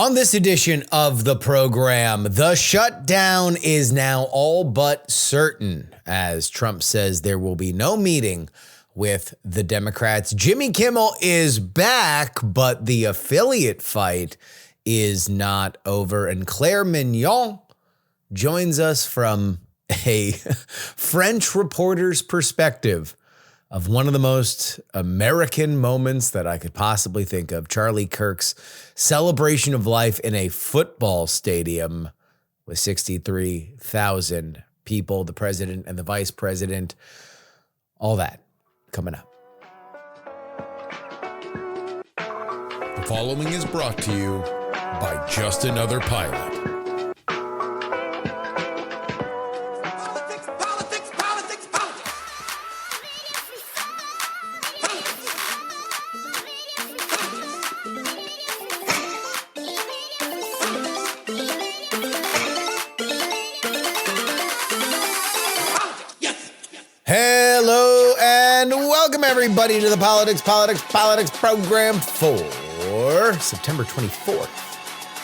On this edition of the program, the shutdown is now all but certain, as Trump says there will be no meeting with the Democrats. Jimmy Kimmel is back, but the affiliate fight is not over. And Claire Meynial joins us from a French reporter's perspective of one of the most American moments that I could possibly think of, Charlie Kirk's celebration of life in a football stadium with 63,000 people, the president and the vice president, all that coming up. The following is brought to you by Just Another Pilot. Hello and welcome everybody to the Politics program for September 24th,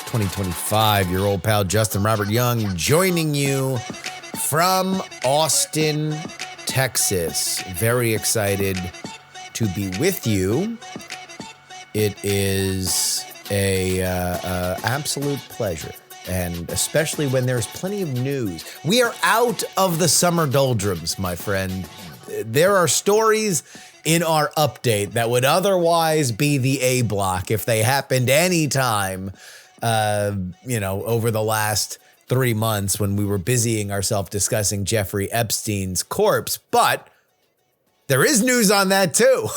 2025. Your old pal Justin Robert Young joining you from Austin, Texas. Very excited to be with you. It is a absolute pleasure. And especially when there's plenty of news. We are out of the summer doldrums, my friend. There are stories in our update that would otherwise be the A block if they happened anytime, over the last 3 months when we were busying ourselves discussing Jeffrey Epstein's corpse. But there is news on that too.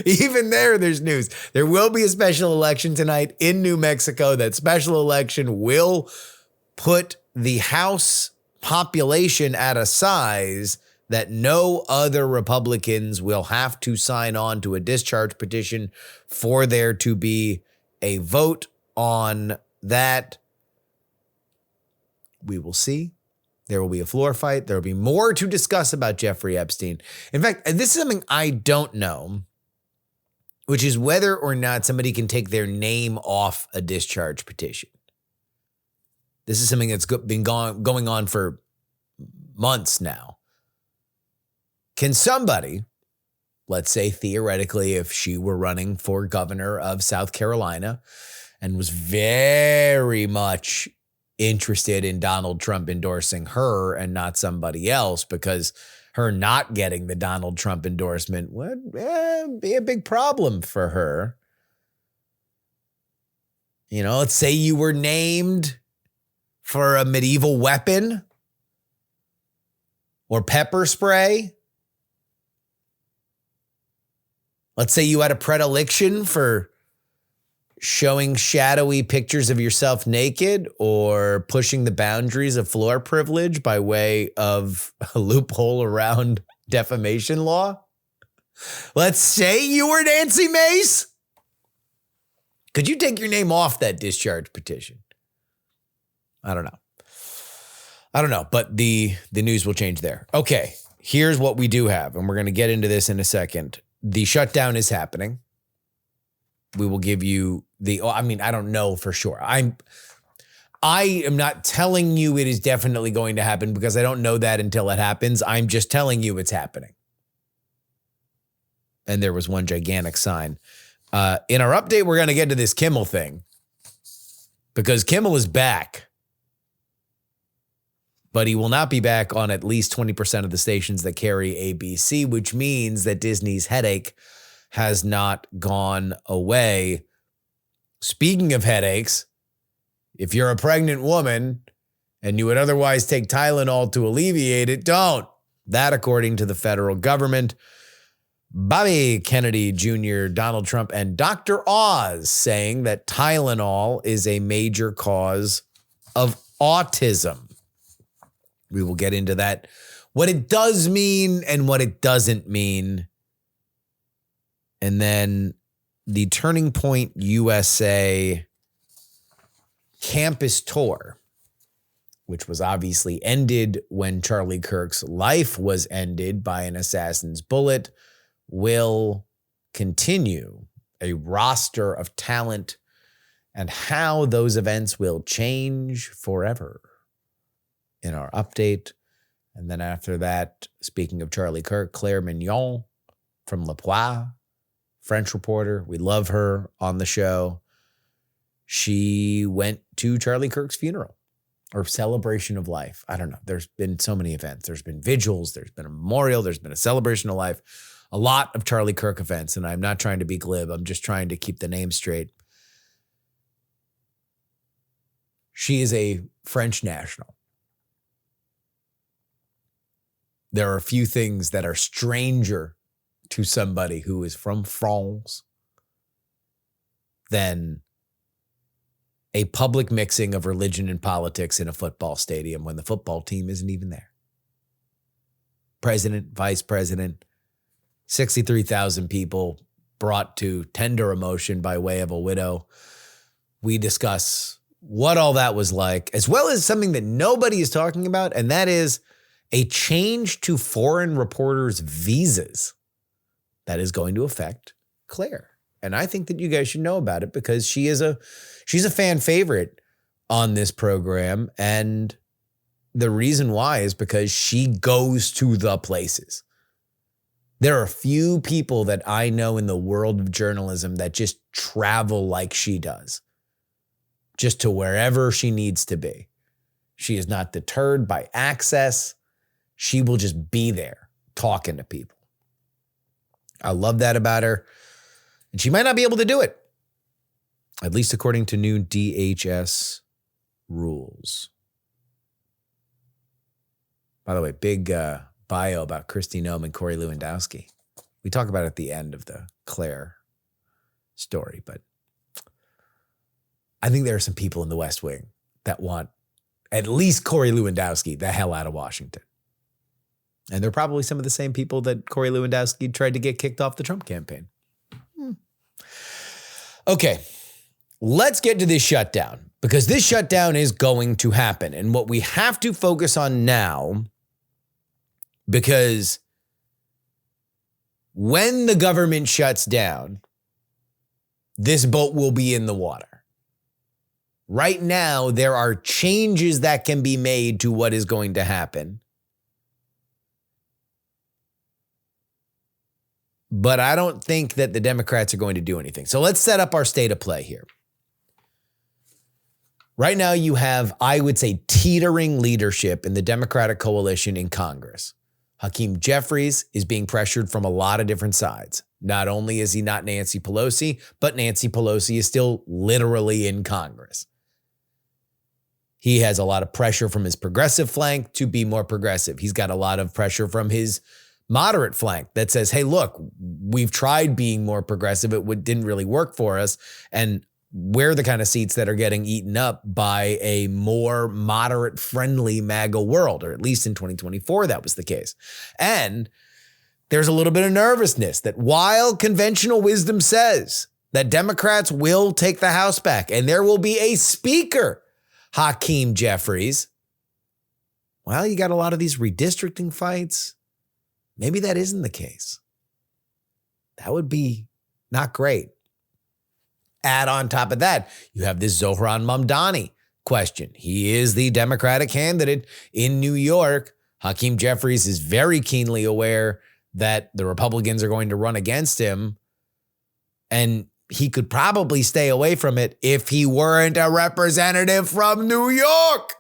Even there's news. There will be a special election tonight in New Mexico. That special election will put the House population at a size that no other Republicans will have to sign on to a discharge petition for there to be a vote on that. We will see. There will be a floor fight. There will be more to discuss about Jeffrey Epstein. In fact, this is something I don't know, which is whether or not somebody can take their name off a discharge petition. This is something that's been going on for months now. Can somebody, let's say theoretically, if she were running for governor of South Carolina and was very much interested in Donald Trump endorsing her and not somebody else, because her not getting the Donald Trump endorsement would be a big problem for her. You know, let's say you were named for a medieval weapon or pepper spray. Let's say you had a predilection for showing shadowy pictures of yourself naked or pushing the boundaries of floor privilege by way of a loophole around defamation law. Let's say you were Nancy Mace. Could you take your name off that discharge petition? I don't know, but the news will change there. Okay, here's what we do have, and we're going to get into this in a second. The shutdown is happening. We will give you I don't know for sure. I am not telling you it is definitely going to happen because I don't know that until it happens. I'm just telling you it's happening. And there was one gigantic sign. In our update, we're going to get to this Kimmel thing because Kimmel is back. But he will not be back on at least 20% of the stations that carry ABC, which means that Disney's headache has not gone away. Speaking of headaches, if you're a pregnant woman and you would otherwise take Tylenol to alleviate it, don't. That, according to the federal government. Bobby Kennedy Jr., Donald Trump, and Dr. Oz saying that Tylenol is a major cause of autism. We will get into that, what it does mean and what it doesn't mean. And then the Turning Point USA campus tour, which was obviously ended when Charlie Kirk's life was ended by an assassin's bullet, will continue. A roster of talent and how those events will change forever in our update. And then after that, speaking of Charlie Kirk, Claire Meynial from Le Poix, French reporter. We love her on the show. She went to Charlie Kirk's funeral or celebration of life. I don't know. There's been so many events. There's been vigils. There's been a memorial. There's been a celebration of life. A lot of Charlie Kirk events. And I'm not trying to be glib. I'm just trying to keep the name straight. She is a French national. There are a few things that are stranger to somebody who is from France than a public mixing of religion and politics in a football stadium when the football team isn't even there. President, vice president, 63,000 people brought to tender emotion by way of a widow. We discuss what all that was like, as well as something that nobody is talking about, and that is a change to foreign reporters' visas that is going to affect Claire. And I think that you guys should know about it because she's a fan favorite on this program. And the reason why is because she goes to the places. There are few people that I know in the world of journalism that just travel like she does, just to wherever she needs to be. She is not deterred by access. She will just be there talking to people. I love that about her. And she might not be able to do it, at least according to new DHS rules. By the way, big bio about Kristi Noem and Corey Lewandowski. We talk about it at the end of the Claire story, but I think there are some people in the West Wing that want at least Corey Lewandowski the hell out of Washington. And they're probably some of the same people that Corey Lewandowski tried to get kicked off the Trump campaign. Okay, let's get to this shutdown because this shutdown is going to happen. And what we have to focus on now, because when the government shuts down, this boat will be in the water. Right now, there are changes that can be made to what is going to happen. But I don't think that the Democrats are going to do anything. So let's set up our state of play here. Right now, you have, I would say, teetering leadership in the Democratic coalition in Congress. Hakeem Jeffries is being pressured from a lot of different sides. Not only is he not Nancy Pelosi, but Nancy Pelosi is still literally in Congress. He has a lot of pressure from his progressive flank to be more progressive. He's got a lot of pressure from his moderate flank that says, hey, look, we've tried being more progressive. It didn't really work for us. And we're the kind of seats that are getting eaten up by a more moderate friendly MAGA world, or at least in 2024, that was the case. And there's a little bit of nervousness that while conventional wisdom says that Democrats will take the House back and there will be a speaker, Hakeem Jeffries, well, you got a lot of these redistricting fights. Maybe that isn't the case. That would be not great. Add on top of that, you have this Zohran Mamdani question. He is the Democratic candidate in New York. Hakeem Jeffries is very keenly aware that the Republicans are going to run against him. And he could probably stay away from it if he weren't a representative from New York.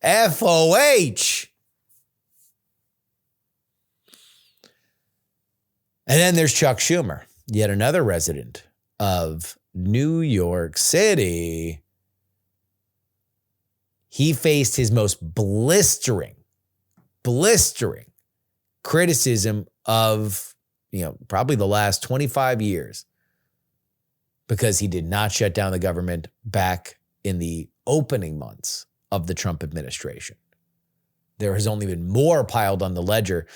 FOH. And then there's Chuck Schumer, yet another resident of New York City. He faced his most blistering criticism of, probably the last 25 years because he did not shut down the government back in the opening months of the Trump administration. There has only been more piled on the ledger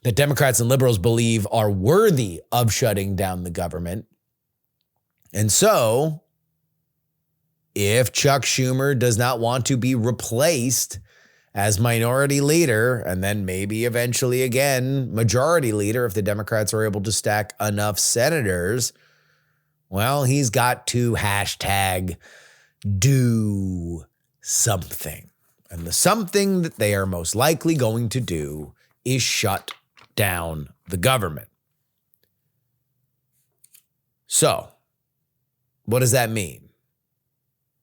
that Democrats and liberals believe are worthy of shutting down the government. And so, if Chuck Schumer does not want to be replaced as minority leader, and then maybe eventually again majority leader if the Democrats are able to stack enough senators, Well, he's got to hashtag do something. And the something that they are most likely going to do is shut down the government. So, what does that mean?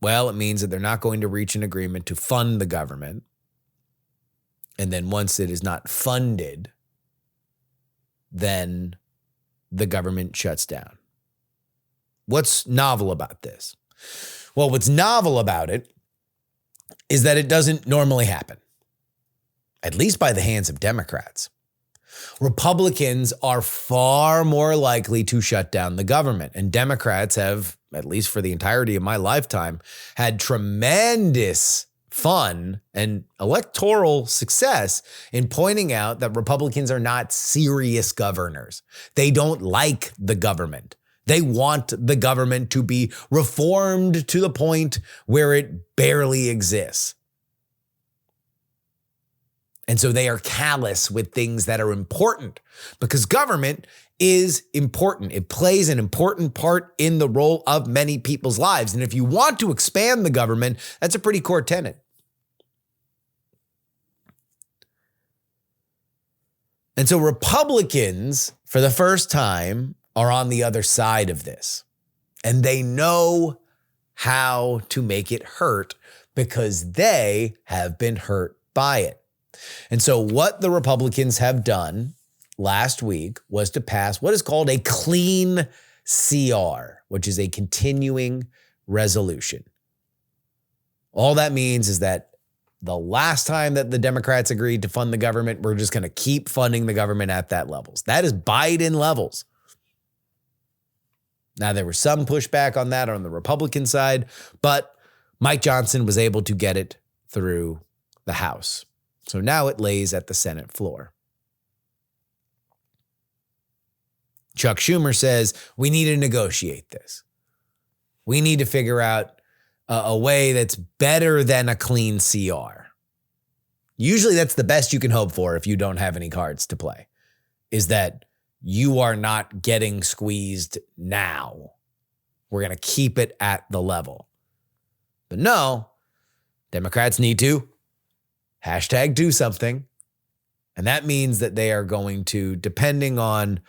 Well, it means that they're not going to reach an agreement to fund the government. And then once it is not funded, then the government shuts down. What's novel about this? Well, what's novel about it is that it doesn't normally happen, at least by the hands of Democrats. Republicans are far more likely to shut down the government, and Democrats have, at least for the entirety of my lifetime, had tremendous fun and electoral success in pointing out that Republicans are not serious governors. They don't like the government. They want the government to be reformed to the point where it barely exists. And so they are callous with things that are important because government is important. It plays an important part in the role of many people's lives. And if you want to expand the government, that's a pretty core tenet. And so Republicans, for the first time, are on the other side of this. And they know how to make it hurt because they have been hurt by it. And so what the Republicans have done last week was to pass what is called a clean CR, which is a continuing resolution. All that means is that the last time that the Democrats agreed to fund the government, we're just going to keep funding the government at that levels. That is Biden levels. Now, there was some pushback on that on the Republican side, but Mike Johnson was able to get it through the House. So now it lays at the Senate floor. Chuck Schumer says, we need to negotiate this. We need to figure out a way that's better than a clean CR. Usually that's the best you can hope for if you don't have any cards to play, is that you are not getting squeezed now. We're going to keep it at the level. But no, Democrats need to hashtag do something. And that means that they are going to, depending on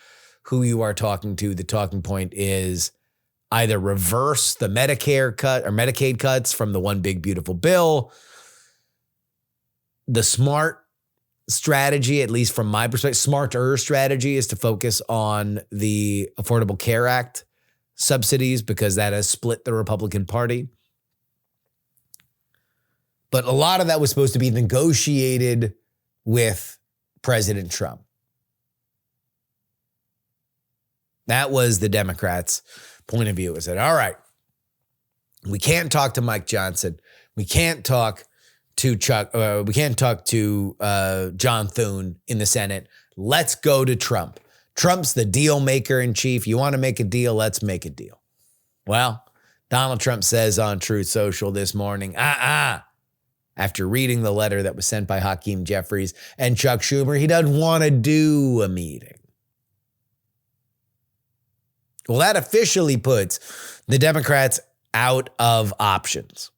who you are talking to, the talking point is either reverse the Medicare cut or Medicaid cuts from the one big beautiful bill. The smart strategy, at least from my perspective, smarter strategy is to focus on the Affordable Care Act subsidies because that has split the Republican Party. But a lot of that was supposed to be negotiated with President Trump. That was the Democrats' point of view. It said, all right, we can't talk to Mike Johnson. We can't talk to John Thune in the Senate. Let's go to Trump. Trump's the deal maker in chief. You want to make a deal? Let's make a deal. Well, Donald Trump says on Truth Social this morning, after reading the letter that was sent by Hakeem Jeffries and Chuck Schumer, he doesn't want to do a meeting. Well, that officially puts the Democrats out of options.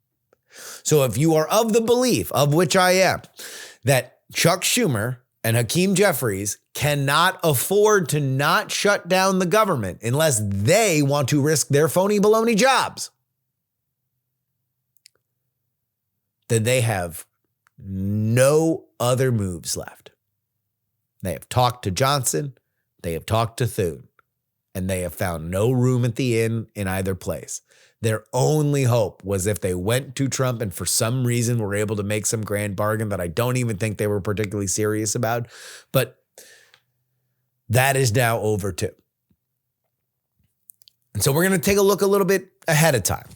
So if you are of the belief, of which I am, that Chuck Schumer and Hakeem Jeffries cannot afford to not shut down the government unless they want to risk their phony baloney jobs, then they have no other moves left. They have talked to Johnson, they have talked to Thune, and they have found no room at the inn in either place. Their only hope was if they went to Trump and for some reason were able to make some grand bargain that I don't even think they were particularly serious about. But that is now over too. And so we're going to take a look a little bit ahead of time,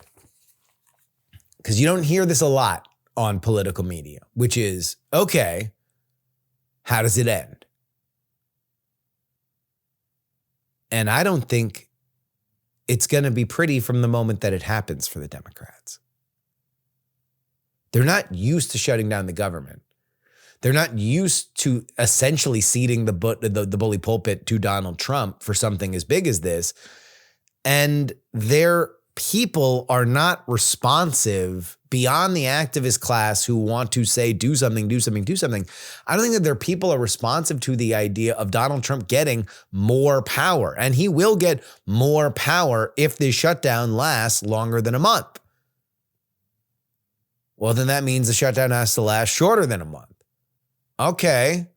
because you don't hear this a lot on political media, which is, okay, how does it end? And I don't think it's going to be pretty from the moment that it happens for the Democrats. They're not used to shutting down the government. They're not used to essentially ceding the bully pulpit to Donald Trump for something as big as this. and their people are not responsive beyond the activist class who want to say, do something, do something, do something. I don't think that their people are responsive to the idea of Donald Trump getting more power. And he will get more power if this shutdown lasts longer than a month. Well, then that means the shutdown has to last shorter than a month. Okay.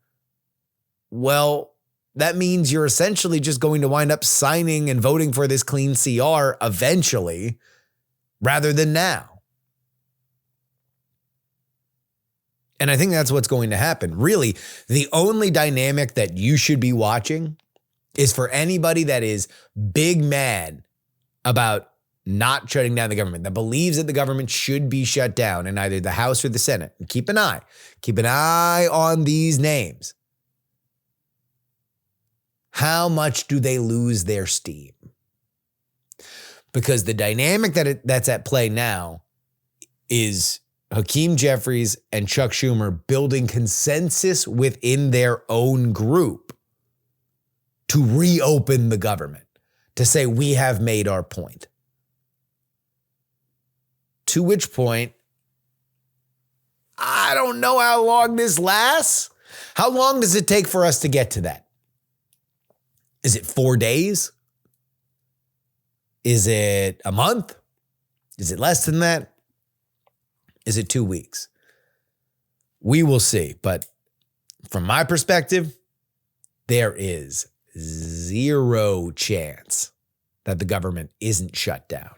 Well, that means you're essentially just going to wind up signing and voting for this clean CR eventually, rather than now. And I think that's what's going to happen. Really, the only dynamic that you should be watching is for anybody that is big mad about not shutting down the government, that believes that the government should be shut down in either the House or the Senate. And keep an eye on these names. How much do they lose their steam? Because the dynamic that's at play now is Hakeem Jeffries and Chuck Schumer building consensus within their own group to reopen the government, to say we have made our point. To which point, I don't know how long this lasts. How long does it take for us to get to that? Is it 4 days? Is it a month? Is it less than that? Is it 2 weeks? We will see. But from my perspective, there is zero chance that the government isn't shut down.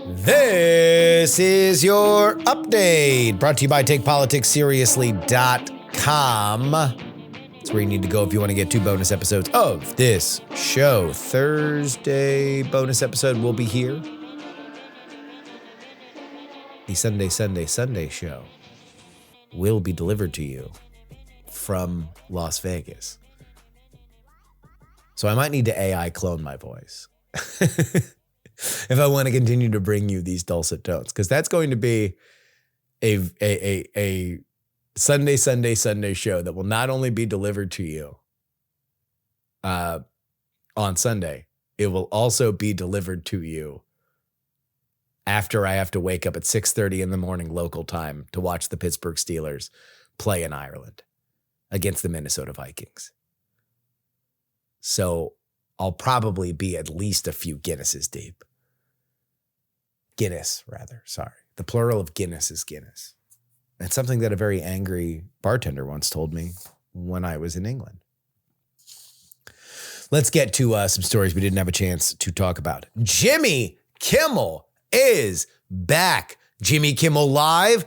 This is your update, brought to you by TakePoliticsSeriously.com. That's where you need to go if you want to get 2 bonus episodes of this show. Thursday bonus episode will be here. The Sunday show will be delivered to you from Las Vegas. So I might need to AI clone my voice. If I want to continue to bring you these dulcet tones, because that's going to be a Sunday show that will not only be delivered to you on Sunday, it will also be delivered to you after I have to wake up at 6:30 in the morning local time to watch the Pittsburgh Steelers play in Ireland against the Minnesota Vikings. So I'll probably be at least a few Guinnesses deep. Guinness, rather. Sorry. The plural of Guinness is Guinness. That's something that a very angry bartender once told me when I was in England. Let's get to some stories we didn't have a chance to talk about. Jimmy Kimmel is back. Jimmy Kimmel Live.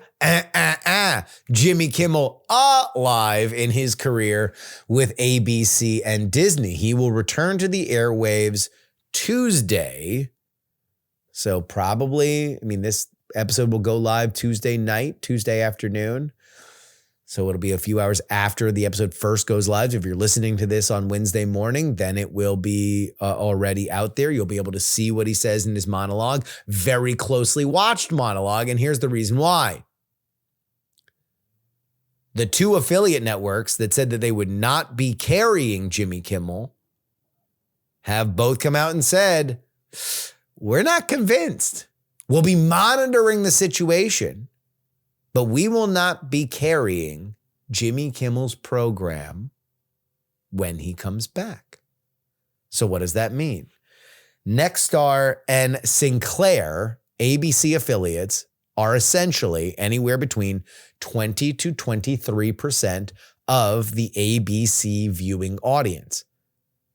Jimmy Kimmel alive in his career with ABC and Disney. He will return to the airwaves Tuesday. So probably, this episode will go live Tuesday night, Tuesday afternoon. So it'll be a few hours after the episode first goes live. If you're listening to this on Wednesday morning, then it will be already out there. You'll be able to see what he says in his monologue. Very closely watched monologue. And here's the reason why. The 2 affiliate networks that said that they would not be carrying Jimmy Kimmel have both come out and said, we're not convinced. We'll be monitoring the situation, but we will not be carrying Jimmy Kimmel's program when he comes back. So what does that mean? Nexstar and Sinclair, ABC affiliates, are essentially anywhere between 20 to 23% of the ABC viewing audience.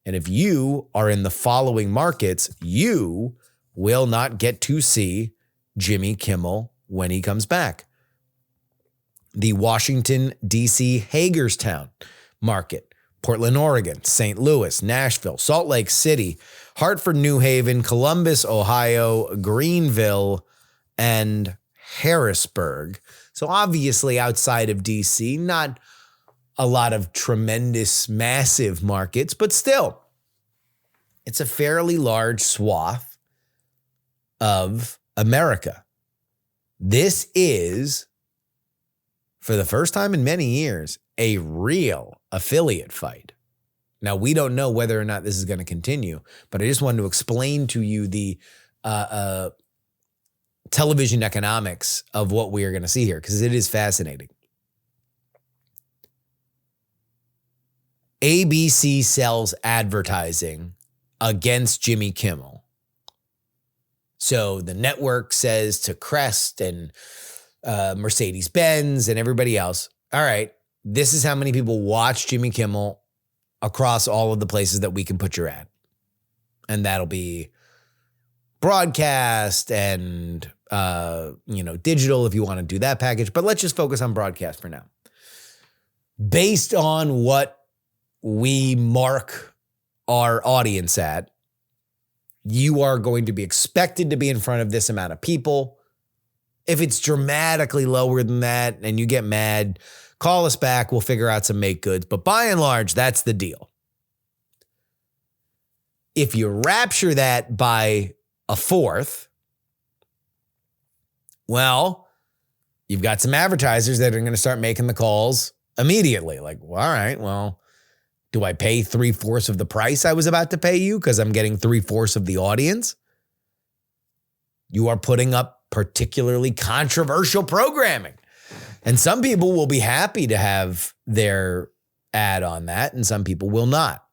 And if you are in the following markets, you will not get to see Jimmy Kimmel when he comes back. The Washington, D.C. Hagerstown market, Portland, Oregon, St. Louis, Nashville, Salt Lake City, Hartford, New Haven, Columbus, Ohio, Greenville, and Harrisburg. So obviously outside of D.C., not a lot of tremendous, massive markets, but still, it's a fairly large swath of America. This is for the first time in many years, a real affiliate fight. Now, we don't know whether or not this is going to continue, but I just wanted to explain to you the television economics of what we are going to see here, because it is fascinating. ABC sells advertising against Jimmy Kimmel. So the network says to Crest and Mercedes-Benz and everybody else, all right, this is how many people watch Jimmy Kimmel across all of the places that we can put your ad. And that'll be broadcast and, digital if you want to do that package. But let's just focus on broadcast for now. Based on what we mark our audience at, you are going to be expected to be in front of this amount of people. If it's dramatically lower than that and you get mad, call us back. We'll figure out some make goods. But by and large, that's the deal. If you rapture that by a fourth, well, you've got some advertisers that are going to start making the calls immediately. Like, well, all right, well, do I pay 3/4 of the price I was about to pay you because I'm getting 3/4 of the audience? You are putting up particularly controversial programming. And some people will be happy to have their ad on that, and some people will not.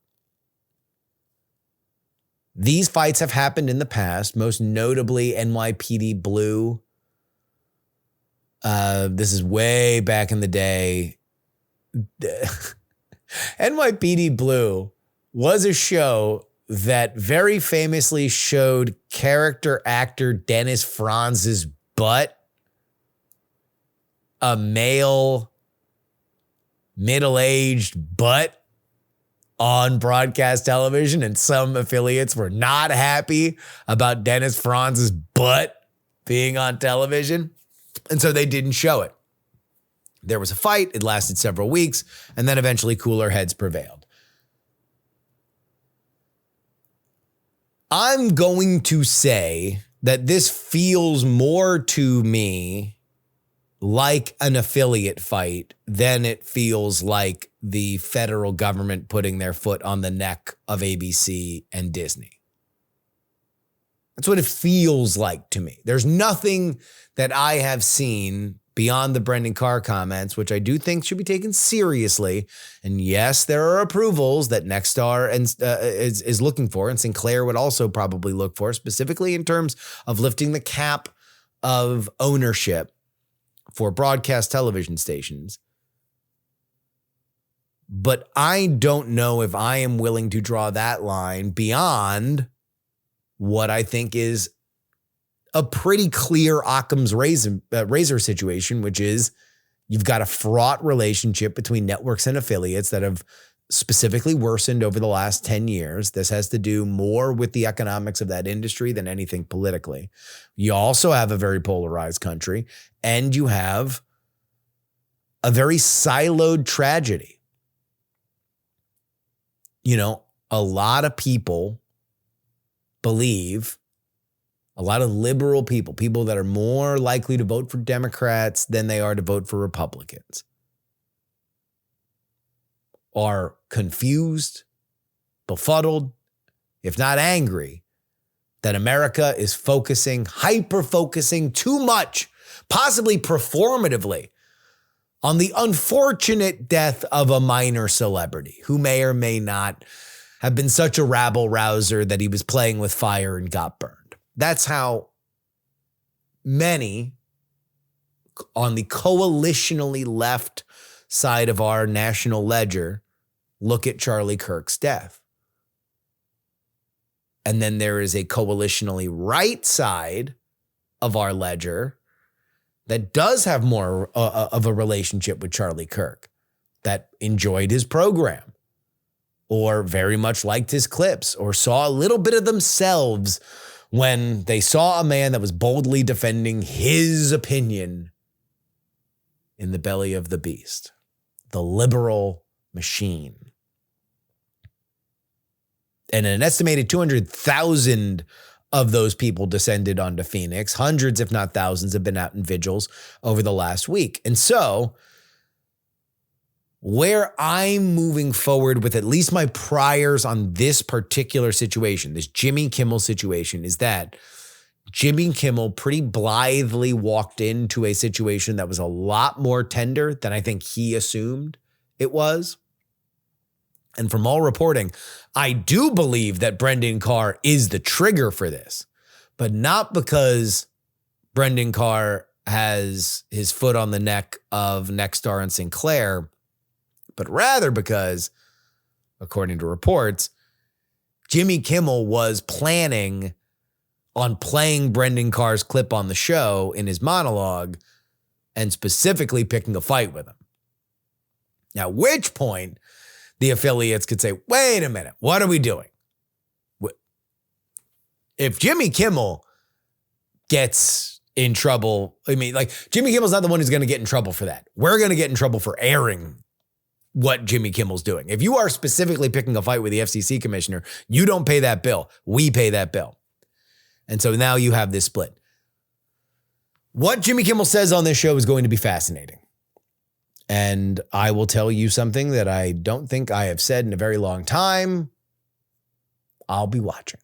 These fights have happened in the past, most notably NYPD Blue. This is way back in the day. NYPD Blue was a show that very famously showed character actor Dennis Franz's butt, a male, middle-aged butt on broadcast television, and some affiliates were not happy about Dennis Franz's butt being on television, and so they didn't show it. There was a fight. It lasted several weeks, and then eventually cooler heads prevailed. I'm going to say that this feels more to me like an affiliate fight than it feels like the federal government putting their foot on the neck of ABC and Disney. That's what it feels like to me. There's nothing that I have seen beyond the Brendan Carr comments, which I do think should be taken seriously. And yes, there are approvals that Nexstar is looking for, and Sinclair would also probably look for, specifically in terms of lifting the cap of ownership for broadcast television stations. But I don't know if I am willing to draw that line beyond what I think is a pretty clear Occam's razor situation, which is you've got a fraught relationship between networks and affiliates that have specifically worsened over the last 10 years. This has to do more with the economics of that industry than anything politically. You also have a very polarized country, and you have a very siloed tragedy. You know, a lot of people believe, a lot of liberal people, people that are more likely to vote for Democrats than they are to vote for Republicans, are confused, befuddled, if not angry, that America is hyper-focusing too much, possibly performatively, on the unfortunate death of a minor celebrity who may or may not have been such a rabble-rouser that he was playing with fire and got burned. That's how many on the coalitionally left side of our national ledger look at Charlie Kirk's death. And then there is a coalitionally right side of our ledger that does have more of a relationship with Charlie Kirk, that enjoyed his program or very much liked his clips or saw a little bit of themselves when they saw a man that was boldly defending his opinion in the belly of the beast, the liberal machine. And an estimated 200,000 of those people descended onto Phoenix. Hundreds, if not thousands, have been out in vigils over the last week. And so Where I'm moving forward with at least my priors on this particular situation, this Jimmy Kimmel situation, is that Jimmy Kimmel pretty blithely walked into a situation that was a lot more tender than I think he assumed it was. And from all reporting, I do believe that Brendan Carr is the trigger for this, but not because Brendan Carr has his foot on the neck of Nexstar and Sinclair, but rather because, according to reports, Jimmy Kimmel was planning on playing Brendan Carr's clip on the show in his monologue and specifically picking a fight with him. Now, at which point the affiliates could say, wait a minute, what are we doing? If Jimmy Kimmel gets in trouble, Jimmy Kimmel's not the one who's going to get in trouble for that. We're going to get in trouble for airing what Jimmy Kimmel's doing. If you are specifically picking a fight with the FCC commissioner, you don't pay that bill. We pay that bill. And so now you have this split. What Jimmy Kimmel says on this show is going to be fascinating. And I will tell you something that I don't think I have said in a very long time. I'll be watching.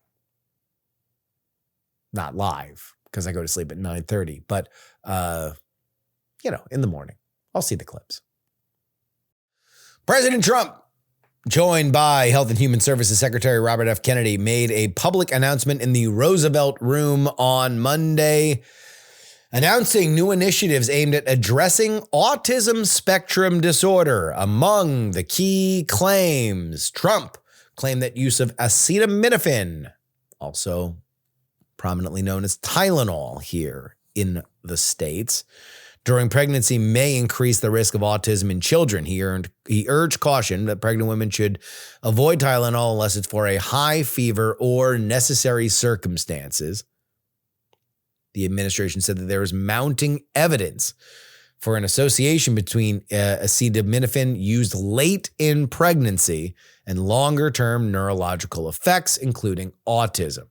Not live, because I go to sleep at 9:30, but, in the morning. I'll see the clips. President Trump, joined by Health and Human Services Secretary Robert F. Kennedy, made a public announcement in the Roosevelt Room on Monday, announcing new initiatives aimed at addressing autism spectrum disorder. Among the key claims, Trump claimed that use of acetaminophen, also prominently known as Tylenol here in the States, during pregnancy may increase the risk of autism in children. He urged caution that pregnant women should avoid Tylenol unless it's for a high fever or necessary circumstances. The administration said that there is mounting evidence for an association between acetaminophen used late in pregnancy and longer-term neurological effects, including autism.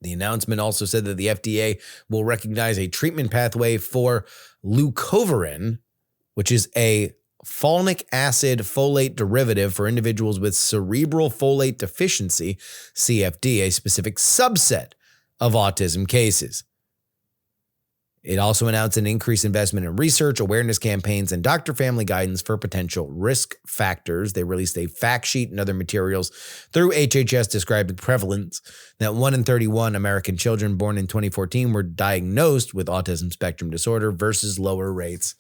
The announcement also said that the FDA will recognize a treatment pathway for leucovorin, which is a folinic acid folate derivative for individuals with cerebral folate deficiency, CFD, a specific subset of autism cases. It also announced an increased investment in research, awareness campaigns, and doctor-family guidance for potential risk factors. They released a fact sheet and other materials through HHS describing prevalence that 1 in 31 American children born in 2014 were diagnosed with autism spectrum disorder versus lower rates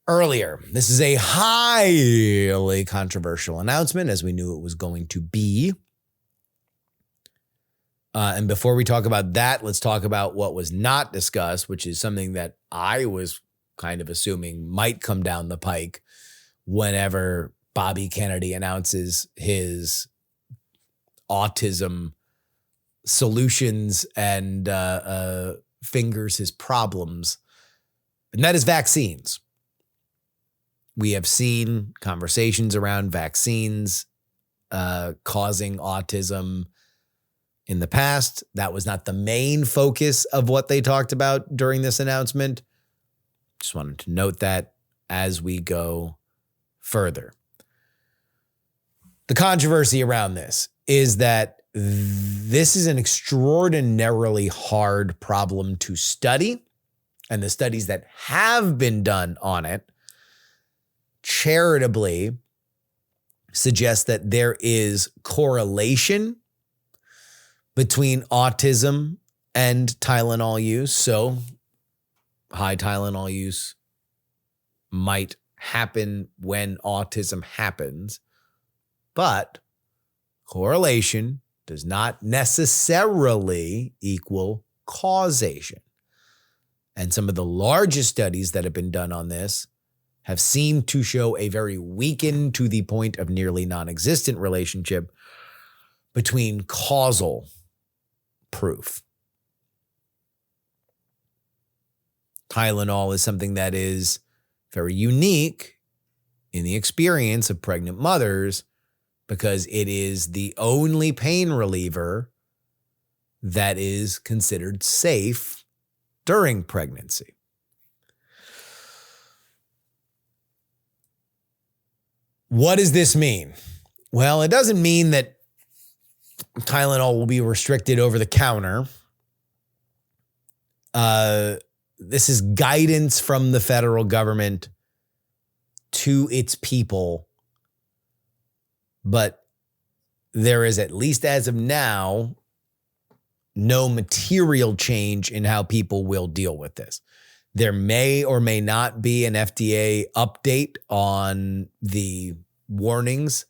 earlier. This is a highly controversial announcement, as we knew it was going to be. And before we talk about that, let's talk about what was not discussed, which is something that I was kind of assuming might come down the pike whenever Bobby Kennedy announces his autism solutions and fingers his problems. And that is vaccines. We have seen conversations around vaccines causing autism in the past. That was not the main focus of what they talked about during this announcement. Just wanted to note that as we go further. The controversy around this is that this is an extraordinarily hard problem to study, and the studies that have been done on it charitably suggest that there is correlation between autism and Tylenol use. So high Tylenol use might happen when autism happens, but correlation does not necessarily equal causation. And some of the largest studies that have been done on this have seemed to show a very weakened to the point of nearly non-existent relationship between causal proof. Tylenol is something that is very unique in the experience of pregnant mothers because it is the only pain reliever that is considered safe during pregnancy. What does this mean? Well, it doesn't mean that Tylenol will be restricted over the counter. This is guidance from the federal government to its people. But there is, at least as of now, no material change in how people will deal with this. There may or may not be an FDA update on the warnings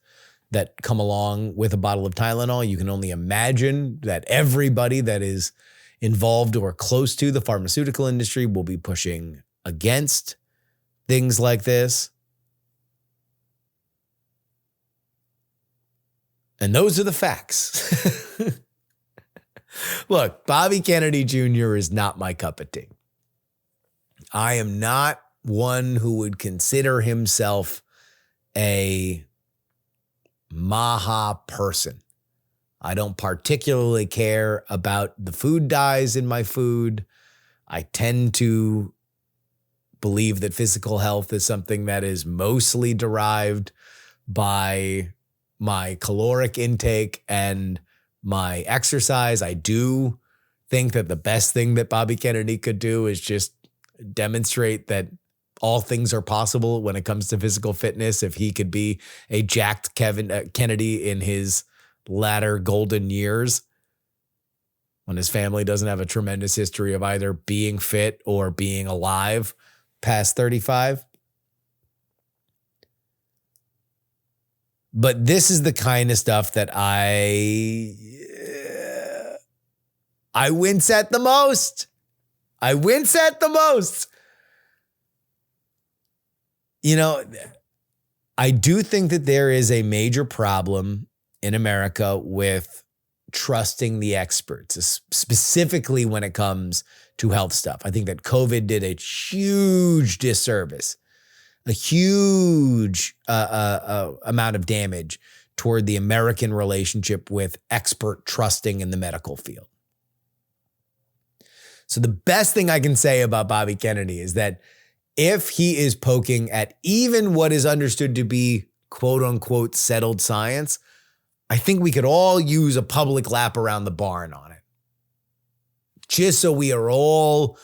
that come along with a bottle of Tylenol. You can only imagine that everybody that is involved or close to the pharmaceutical industry will be pushing against things like this. And those are the facts. Look, Bobby Kennedy Jr. is not my cup of tea. I am not one who would consider himself a Maha person. I don't particularly care about the food dyes in my food. I tend to believe that physical health is something that is mostly derived by my caloric intake and my exercise. I do think that the best thing that Bobby Kennedy could do is just demonstrate that all things are possible when it comes to physical fitness. If he could be a jacked Kennedy in his latter golden years, when his family doesn't have a tremendous history of either being fit or being alive past 35. But this is the kind of stuff that I wince at the most. I wince at the most. You know, I do think that there is a major problem in America with trusting the experts, specifically when it comes to health stuff. I think that COVID did a huge disservice, a huge amount of damage toward the American relationship with expert trusting in the medical field. So the best thing I can say about Bobby Kennedy is that if he is poking at even what is understood to be quote unquote settled science, I think we could all use a public lap around the barn on it. Just so we are all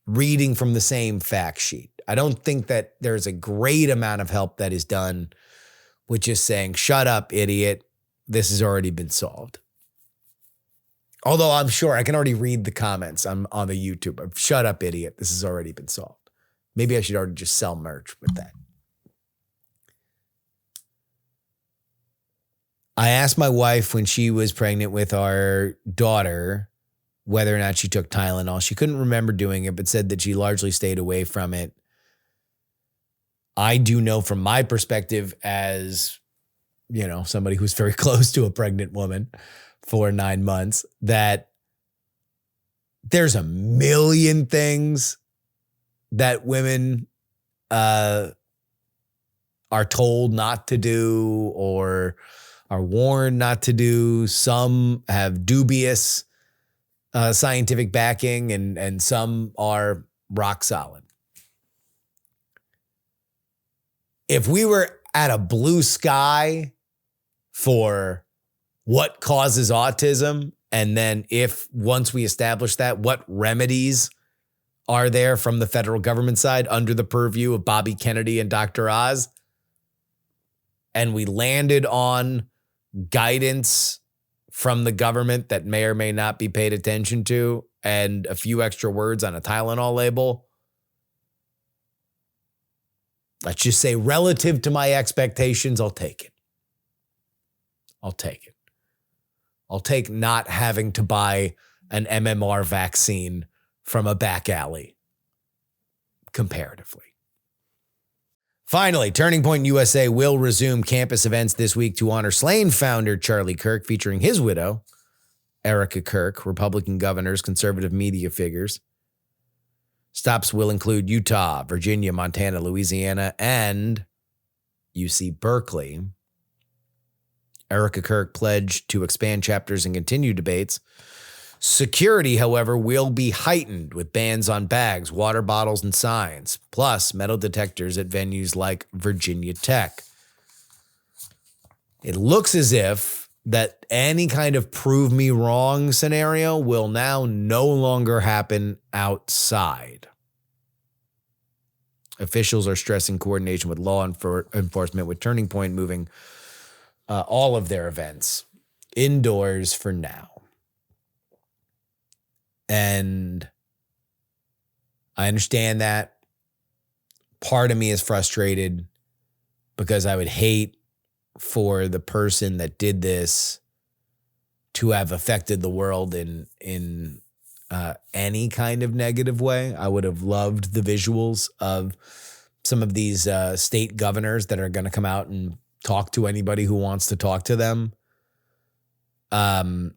reading from the same fact sheet. I don't think that there's a great amount of help that is done with just saying, shut up, idiot. This has already been solved. Although I'm sure I can already read the comments on the YouTube of shut up, idiot. This has already been solved. Maybe I should already just sell merch with that. I asked my wife when she was pregnant with our daughter whether or not she took Tylenol. She couldn't remember doing it, but said that she largely stayed away from it. I do know from my perspective as, you know, somebody who's very close to a pregnant woman for 9 months, that there's a million things that women are told not to do or are warned not to do. Some have dubious scientific backing and some are rock solid. If we were at a blue sky for what causes autism, and then if once we establish that, what remedies are there from the federal government side under the purview of Bobby Kennedy and Dr. Oz, and we landed on guidance from the government that may or may not be paid attention to, and a few extra words on a Tylenol label, let's just say relative to my expectations, I'll take it. I'll take it. I'll take not having to buy an MMR vaccine from a back alley, comparatively. Finally, Turning Point USA will resume campus events this week to honor slain founder Charlie Kirk, featuring his widow, Erica Kirk, Republican governors, conservative media figures. Stops will include Utah, Virginia, Montana, Louisiana, and UC Berkeley. Erica Kirk pledged to expand chapters and continue debates. Security, however, will be heightened with bans on bags, water bottles, and signs, plus metal detectors at venues like Virginia Tech. It looks as if that any kind of prove me wrong scenario will now no longer happen outside. Officials are stressing coordination with law enforcement, with Turning Point moving all of their events indoors for now. And I understand that. Part of me is frustrated because I would hate for the person that did this to have affected the world in any kind of negative way. I would have loved the visuals of some of these state governors that are going to come out and talk to anybody who wants to talk to them. I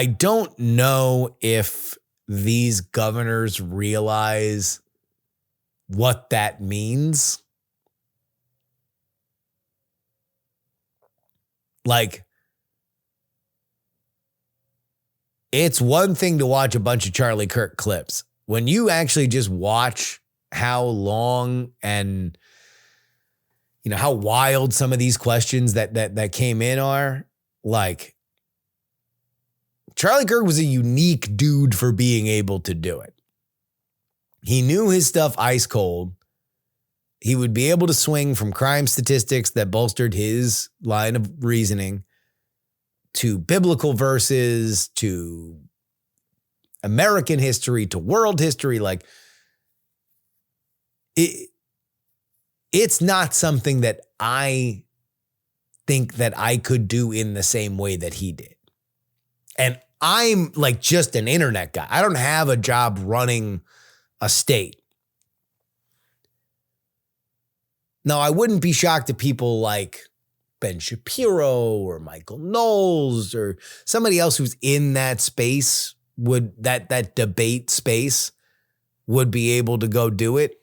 don't know if these governors realize what that means. Like, it's one thing to watch a bunch of Charlie Kirk clips. When you actually just watch how long and, you know, how wild some of these questions that came in are, like, Charlie Kirk was a unique dude for being able to do it. He knew his stuff ice cold. He would be able to swing from crime statistics that bolstered his line of reasoning to biblical verses, to American history, to world history. Like, it's not something that I think that I could do in the same way that he did. And I'm like just an internet guy. I don't have a job running a state. Now, I wouldn't be shocked if people like Ben Shapiro or Michael Knowles or somebody else who's in that space would, that debate space, would be able to go do it.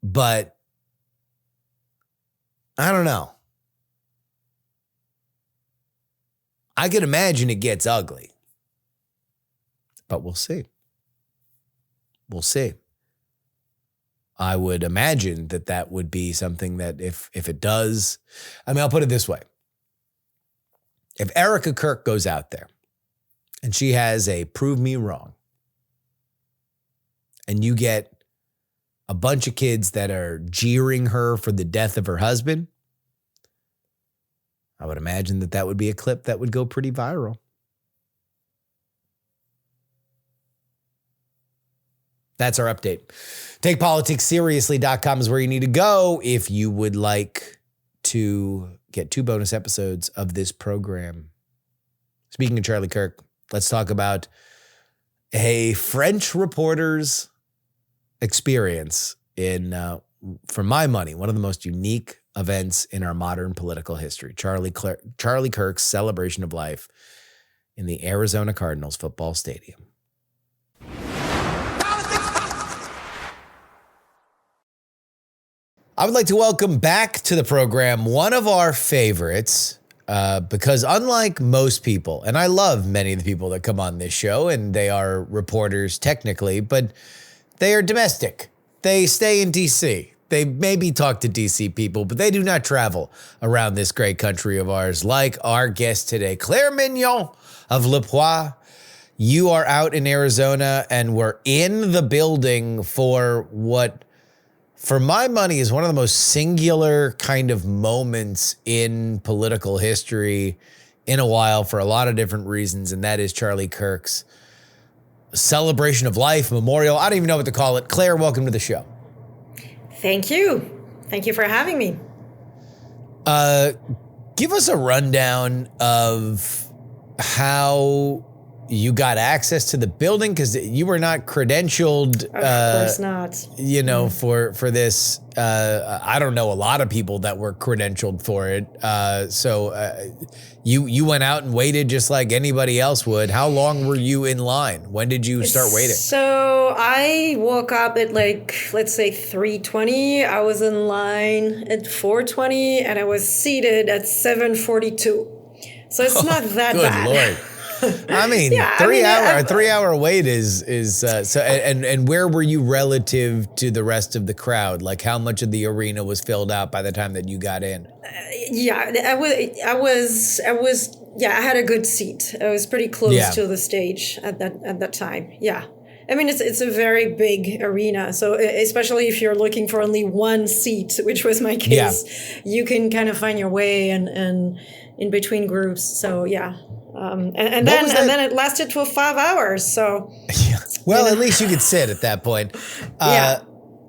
But I don't know. I could imagine it gets ugly. But we'll see. We'll see. I would imagine that would be something that if it does, I mean, I'll put it this way. If Erica Kirk goes out there and she has a prove me wrong, and you get a bunch of kids that are jeering her for the death of her husband, I would imagine that would be a clip that would go pretty viral. That's our update. TakePoliticsSeriously.com is where you need to go if you would like to get 2 bonus episodes of this program. Speaking of Charlie Kirk, let's talk about a French reporter's experience in, for my money, one of the most unique events in our modern political history. Charlie Kirk's celebration of life in the Arizona Cardinals football stadium. I would like to welcome back to the program one of our favorites, because unlike most people, and I love many of the people that come on this show, and they are reporters technically, but they are domestic. They stay in D.C. They maybe talk to D.C. people, but they do not travel around this great country of ours like our guest today, Claire Meynial of Le Poix. You are out in Arizona, and we're in the building for what, for my money, is one of the most singular kind of moments in political history in a while for a lot of different reasons, and that is Charlie Kirk's celebration of life, memorial. I don't even know what to call it. Claire, welcome to the show. Thank you. Thank you for having me. Give us a rundown of how you got access to the building, because you were not credentialed. Of course not. You know, for this. I don't know a lot of people that were credentialed for it. So you went out and waited just like anybody else would. How long were you in line? When did you start waiting? So I woke up at let's say 3:20. I was in line at 4:20, and I was seated at 7:42. So it's not that good bad. Lord. I mean, Yeah, I mean, a 3 hour wait is so. And where were you relative to the rest of the crowd? Like, how much of the arena was filled out by the time that you got in? yeah, I had a good seat. I was pretty close to the stage at that time. Yeah. I mean, it's a very big arena. So especially if you're looking for only one seat, which was my case, you can kind of find your way and in between groups. So yeah. And then it lasted for 5 hours. So well, at least you could sit at that point. Yeah.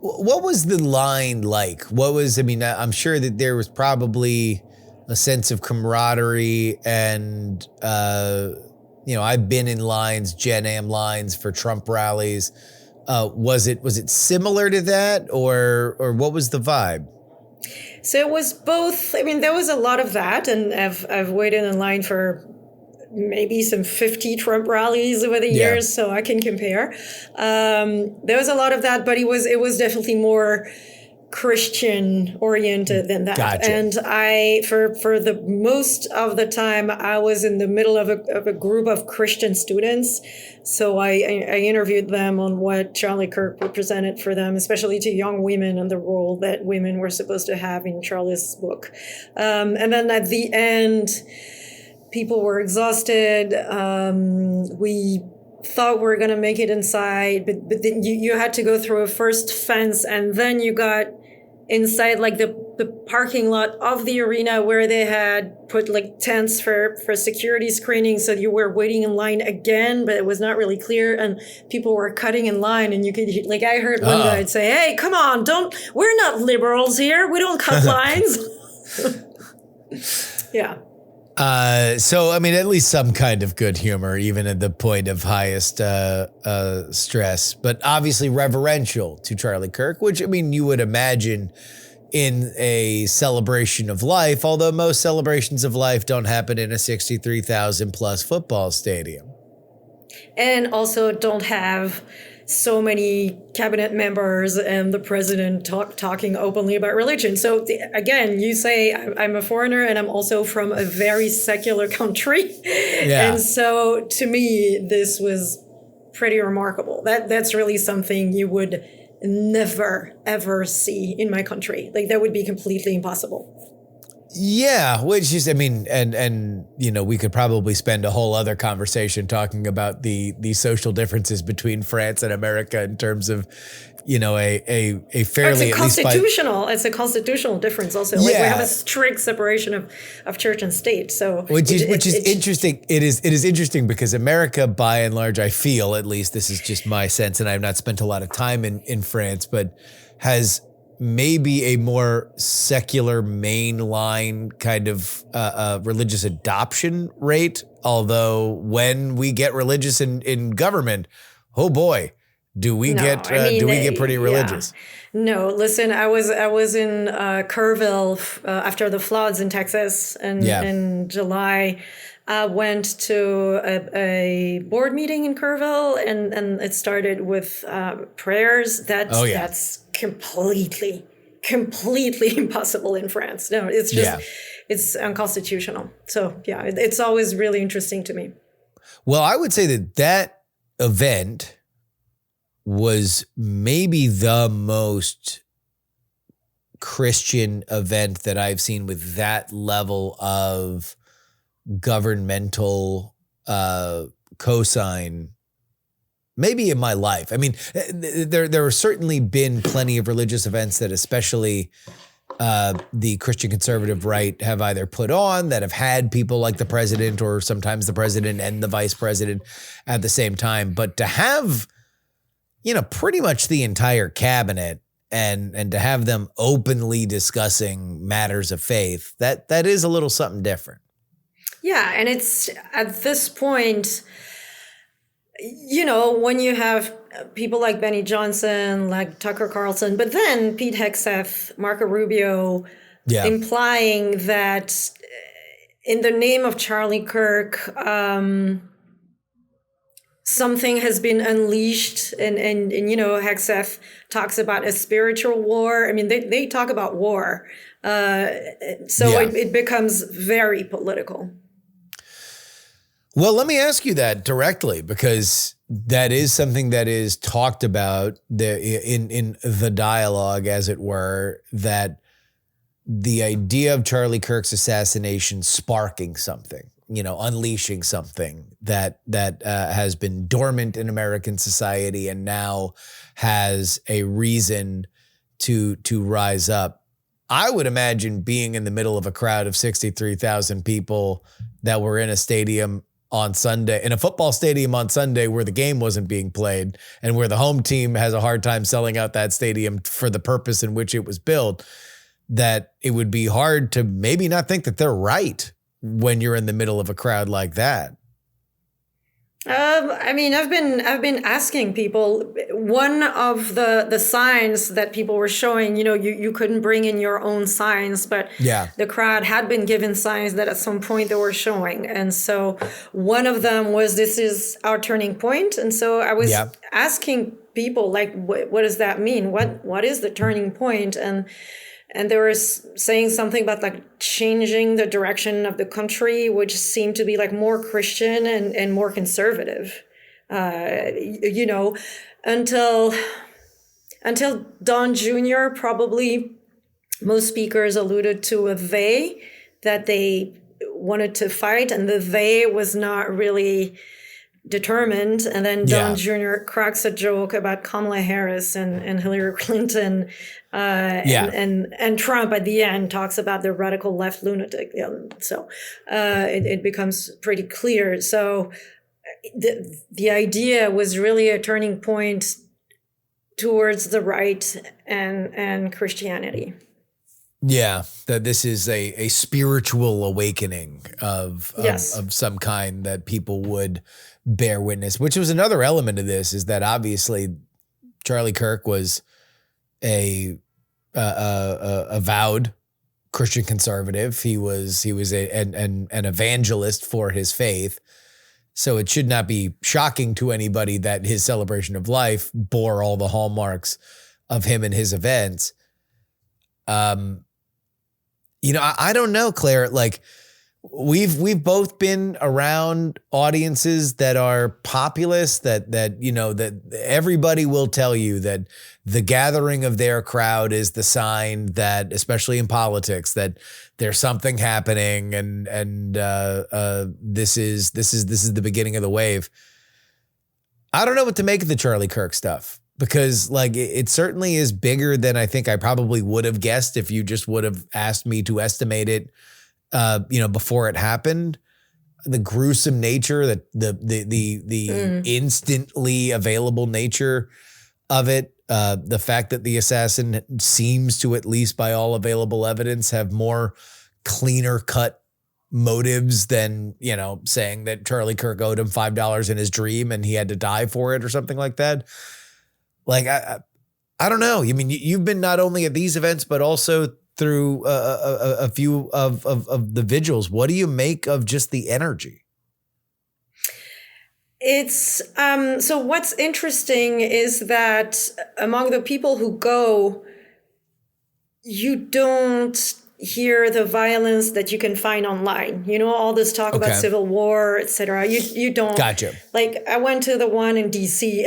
What was the line like? I'm sure that there was probably a sense of camaraderie and, I've been in lines, Gen Am lines for Trump rallies. Was it similar to that or what was the vibe? So it was both. I mean, there was a lot of that, and I've waited in line for maybe some 50 Trump rallies over the years, so I can compare. There was a lot of that, but it was definitely more Christian oriented than that. Gotcha. And for the most of the time, I was in the middle of a group of Christian students. So I interviewed them on what Charlie Kirk represented for them, especially to young women and the role that women were supposed to have in Charlie's book. And then at the end, people were exhausted. We thought we were going to make it inside, but then you had to go through a first fence, and then you got inside like the parking lot of the arena where they had put like tents for security screening. So you were waiting in line again, but it was not really clear, and people were cutting in line, and you could, like, I heard one guy say, "Hey, come on, we're not liberals here. We don't cut lines." Yeah. So, I mean, at least some kind of good humor, even at the point of highest stress, but obviously reverential to Charlie Kirk, which, I mean, you would imagine in a celebration of life, although most celebrations of life don't happen in a 63,000 plus football stadium. And also don't have so many cabinet members and the president talking openly about religion. So again, you say I'm a foreigner and I'm also from a very secular country. Yeah. And so to me, this was pretty remarkable. That's really something you would never, ever see in my country. Like, that would be completely impossible. Yeah, which is, I mean, and we could probably spend a whole other conversation talking about the social differences between France and America in terms of, a fairly, it's a constitutional difference also. Like, we have a strict separation of church and state. So which is interesting. It is interesting because America, by and large, I feel, at least this is just my sense, and I've not spent a lot of time in France, but has maybe a more secular mainline kind of religious adoption rate. Although when we get religious in government, oh boy, do we get pretty religious? Yeah. No, listen, I was in Kerrville after the floods in Texas, and in July. I went to a board meeting in Kerrville, and it started with prayers. That's completely impossible in France. No, it's just it's unconstitutional. So it's always really interesting to me. Well, I would say that event was maybe the most Christian event that I've seen with that level of governmental cosign maybe in my life. I mean, there have certainly been plenty of religious events that especially the Christian conservative right have either put on that have had people like the president or sometimes the president and the vice president at the same time. But to have, pretty much the entire cabinet and to have them openly discussing matters of faith, that is a little something different. Yeah, and it's at this point, when you have people like Benny Johnson, like Tucker Carlson, but then Pete Hegseth, Marco Rubio, implying that in the name of Charlie Kirk, something has been unleashed, and Hegseth talks about a spiritual war. I mean, they talk about war, so it becomes very political. Well, let me ask you that directly, because that is something that is talked about in the dialogue, as it were, that the idea of Charlie Kirk's assassination sparking something, unleashing something that has been dormant in American society and now has a reason to rise up. I would imagine being in the middle of a crowd of 63,000 people that were in a stadium on Sunday, in a football stadium on Sunday where the game wasn't being played and where the home team has a hard time selling out that stadium for the purpose in which it was built, that it would be hard to maybe not think that they're right when you're in the middle of a crowd like that. I've been asking people. One of the signs that people were showing, you couldn't bring in your own signs, but the crowd had been given signs that at some point they were showing. And so one of them was, "This is our turning point." And so I was asking people, like, what does that mean? What is the turning point? And they were saying something about like changing the direction of the country, which seemed to be like more Christian and more conservative, until Don Jr., probably most speakers alluded to that they wanted to fight, and the they was not really determined. And then Don Jr. cracks a joke about Kamala Harris and Hillary Clinton, and Trump at the end talks about the radical left lunatic. So it becomes pretty clear. So the idea was really a turning point towards the right and Christianity. Yeah, that this is a spiritual awakening of some kind that people would bear witness, which was another element of this, is that obviously Charlie Kirk was a avowed Christian conservative. He was an evangelist for his faith. So it should not be shocking to anybody that his celebration of life bore all the hallmarks of him and his events. I don't know, Claire, like we've both been around audiences that are populist, that everybody will tell you that the gathering of their crowd is the sign that, especially in politics, that there's something happening and this is the beginning of the wave. I don't know what to make of the Charlie Kirk stuff, because like it certainly is bigger than I think I probably would have guessed if you just would have asked me to estimate it, before it happened. The gruesome nature, the instantly available nature of it, the fact that the assassin seems to, at least by all available evidence, have more cleaner cut motives than, saying that Charlie Kirk owed him $5 in his dream and he had to die for it or something like that. Like, I don't know. I mean, you've been not only at these events, but also through a few of the vigils. What do you make of just the energy? It's so what's interesting is that among the people who go, you don't hear the violence that you can find online. All this talk about civil war, etc. You don't. Gotcha. Like, I went to the one in DC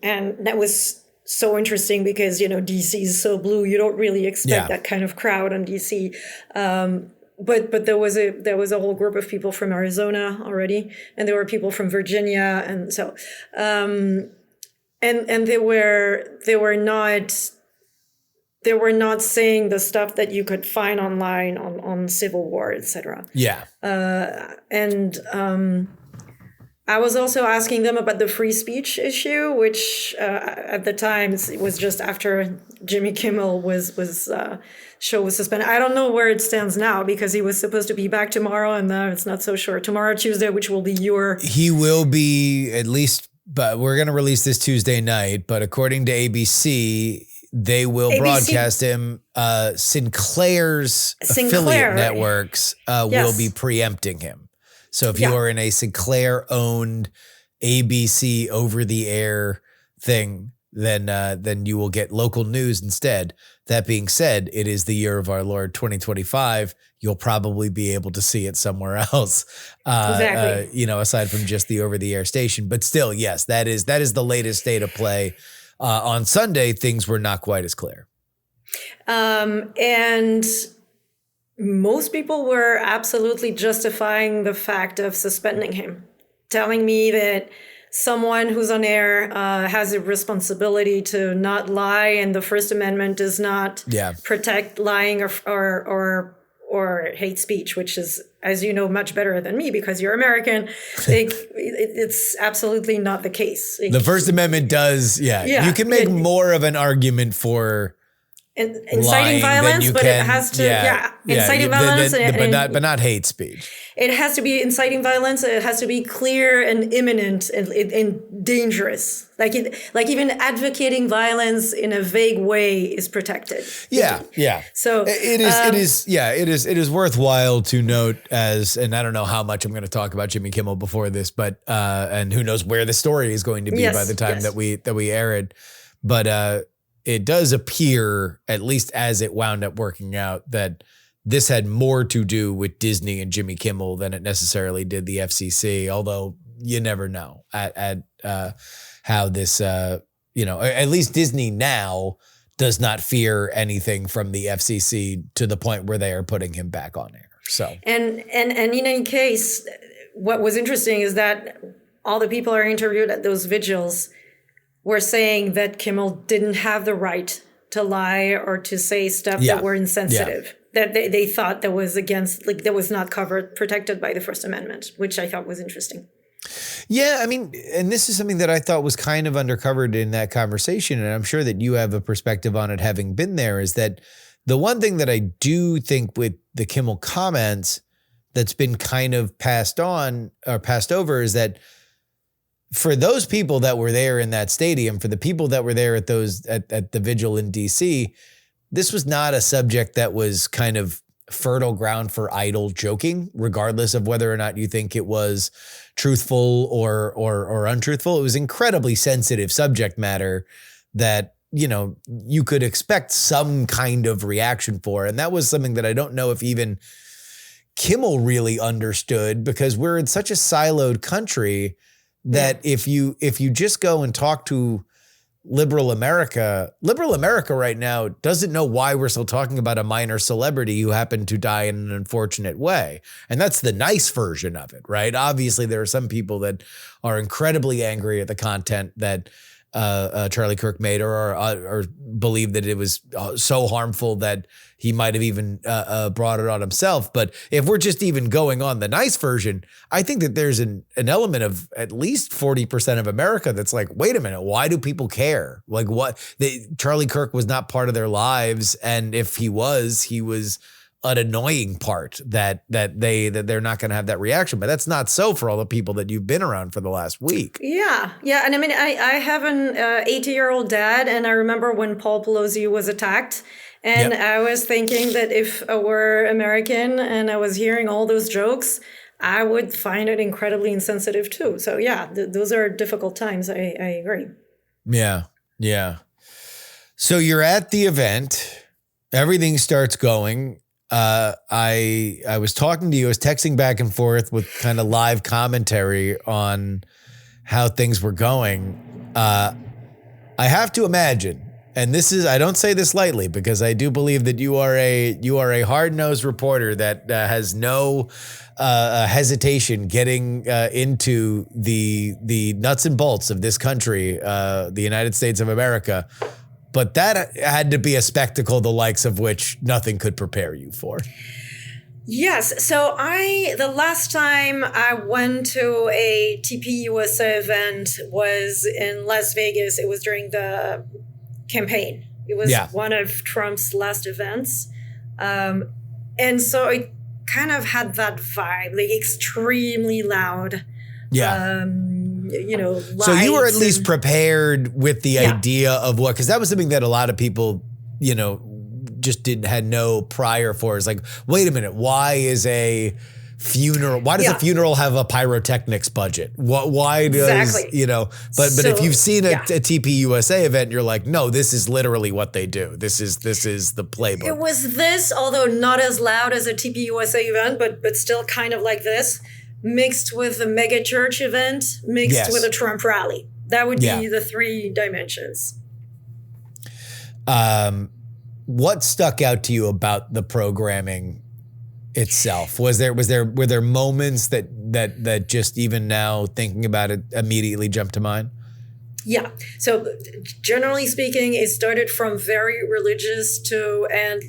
and that was so interesting because, DC is so blue. You don't really expect that kind of crowd in DC. But there was a whole group of people from Arizona already, and there were people from Virginia, and so and they were not saying the stuff that you could find online on civil war, etc. Yeah. I was also asking them about the free speech issue, which at the time it was just after Jimmy Kimmel show was suspended. I don't know where it stands now, because he was supposed to be back tomorrow, and now it's not so sure. Tomorrow, Tuesday, which will be He will be, at least, but we're going to release this Tuesday night. But according to ABC, they will broadcast him. Sinclair's affiliate networks will be preempting him. So if you are in a Sinclair-owned ABC over-the-air thing, then you will get local news instead. That being said, it is the year of our Lord 2025. You'll probably be able to see it somewhere else, Exactly. Aside from just the over-the-air station. But still, yes, that is the latest state of play. On Sunday, things were not quite as clear. And most people were absolutely justifying the fact of suspending him, telling me that someone who's on air has a responsibility to not lie, and the First Amendment does not protect lying or hate speech, which is, as you know, much better than me because you're American. It's absolutely not the case. The First Amendment does, you can make more of an argument for inciting violence, but it has to, inciting violence, but not hate speech. It has to be inciting violence. It has to be clear and imminent and dangerous. Like even advocating violence in a vague way is protected. Yeah. So it is worthwhile to note and I don't know how much I'm going to talk about Jimmy Kimmel before this, but and who knows where the story is going to be by the time that we air it, but it does appear, at least as it wound up working out, that this had more to do with Disney and Jimmy Kimmel than it necessarily did the FCC, although you never know at how this, at least Disney now does not fear anything from the FCC to the point where they are putting him back on air. So and in any case, what was interesting is that all the people are interviewed at those vigils were saying that Kimmel didn't have the right to lie or to say stuff that were insensitive, that they thought that was that was not protected by the First Amendment, which I thought was interesting. Yeah, I mean, and this is something that I thought was kind of undercovered in that conversation, and I'm sure that you have a perspective on it having been there, is that the one thing that I do think with the Kimmel comments that's been kind of passed over is that for those people that were there in that stadium, for the people that were there at the vigil in DC, this was not a subject that was kind of fertile ground for idle joking, regardless of whether or not you think it was truthful or untruthful. It was incredibly sensitive subject matter that, you could expect some kind of reaction for. And that was something that I don't know if even Kimmel really understood, because we're in such a siloed country that if you just go and talk to liberal America right now doesn't know why we're still talking about a minor celebrity who happened to die in an unfortunate way. And that's the nice version of it, right? Obviously, there are some people that are incredibly angry at the content that Charlie Kirk made or believe that it was so harmful that he might have even brought it on himself. But if we're just even going on the nice version, I think that there's an element of at least 40% of America that's like, wait a minute, why do people care? Like Charlie Kirk was not part of their lives. And if he was an annoying part that they're not going to have that reaction. But that's not so for all the people that you've been around for the last week. Yeah. And I mean, I have an 80-year-old dad, and I remember when Paul Pelosi was attacked. And I was thinking that if I were American and I was hearing all those jokes, I would find it incredibly insensitive too. So those are difficult times. I agree. Yeah. So you're at the event. Everything starts going. I was talking to you. I was texting back and forth with kind of live commentary on how things were going. I have to imagine, and I don't say this lightly, because I do believe that you are a hard-nosed reporter that has no hesitation getting into the nuts and bolts of this country, the United States of America. But that had to be a spectacle the likes of which nothing could prepare you for. Yes. So the last time I went to a TPUSA event was in Las Vegas. It was during the campaign. It was one of Trump's last events. And so it kind of had that vibe, like extremely loud. Yeah. So you were at least prepared with the idea of what, because that was something that a lot of people, just had no prior for. It's like, wait a minute, why is a funeral. Why does a funeral have a pyrotechnics budget? Why does, but if you've seen a TPUSA event, you're like, no, this is literally what they do. This is the playbook. It was this, although not as loud as a TPUSA event, but still kind of like this, mixed with a mega church event, mixed with a Trump rally. That would be the three dimensions. What stuck out to you about the programming itself? Were there moments that just even now thinking about it immediately jumped to mind? Yeah. So generally speaking, it started from very religious and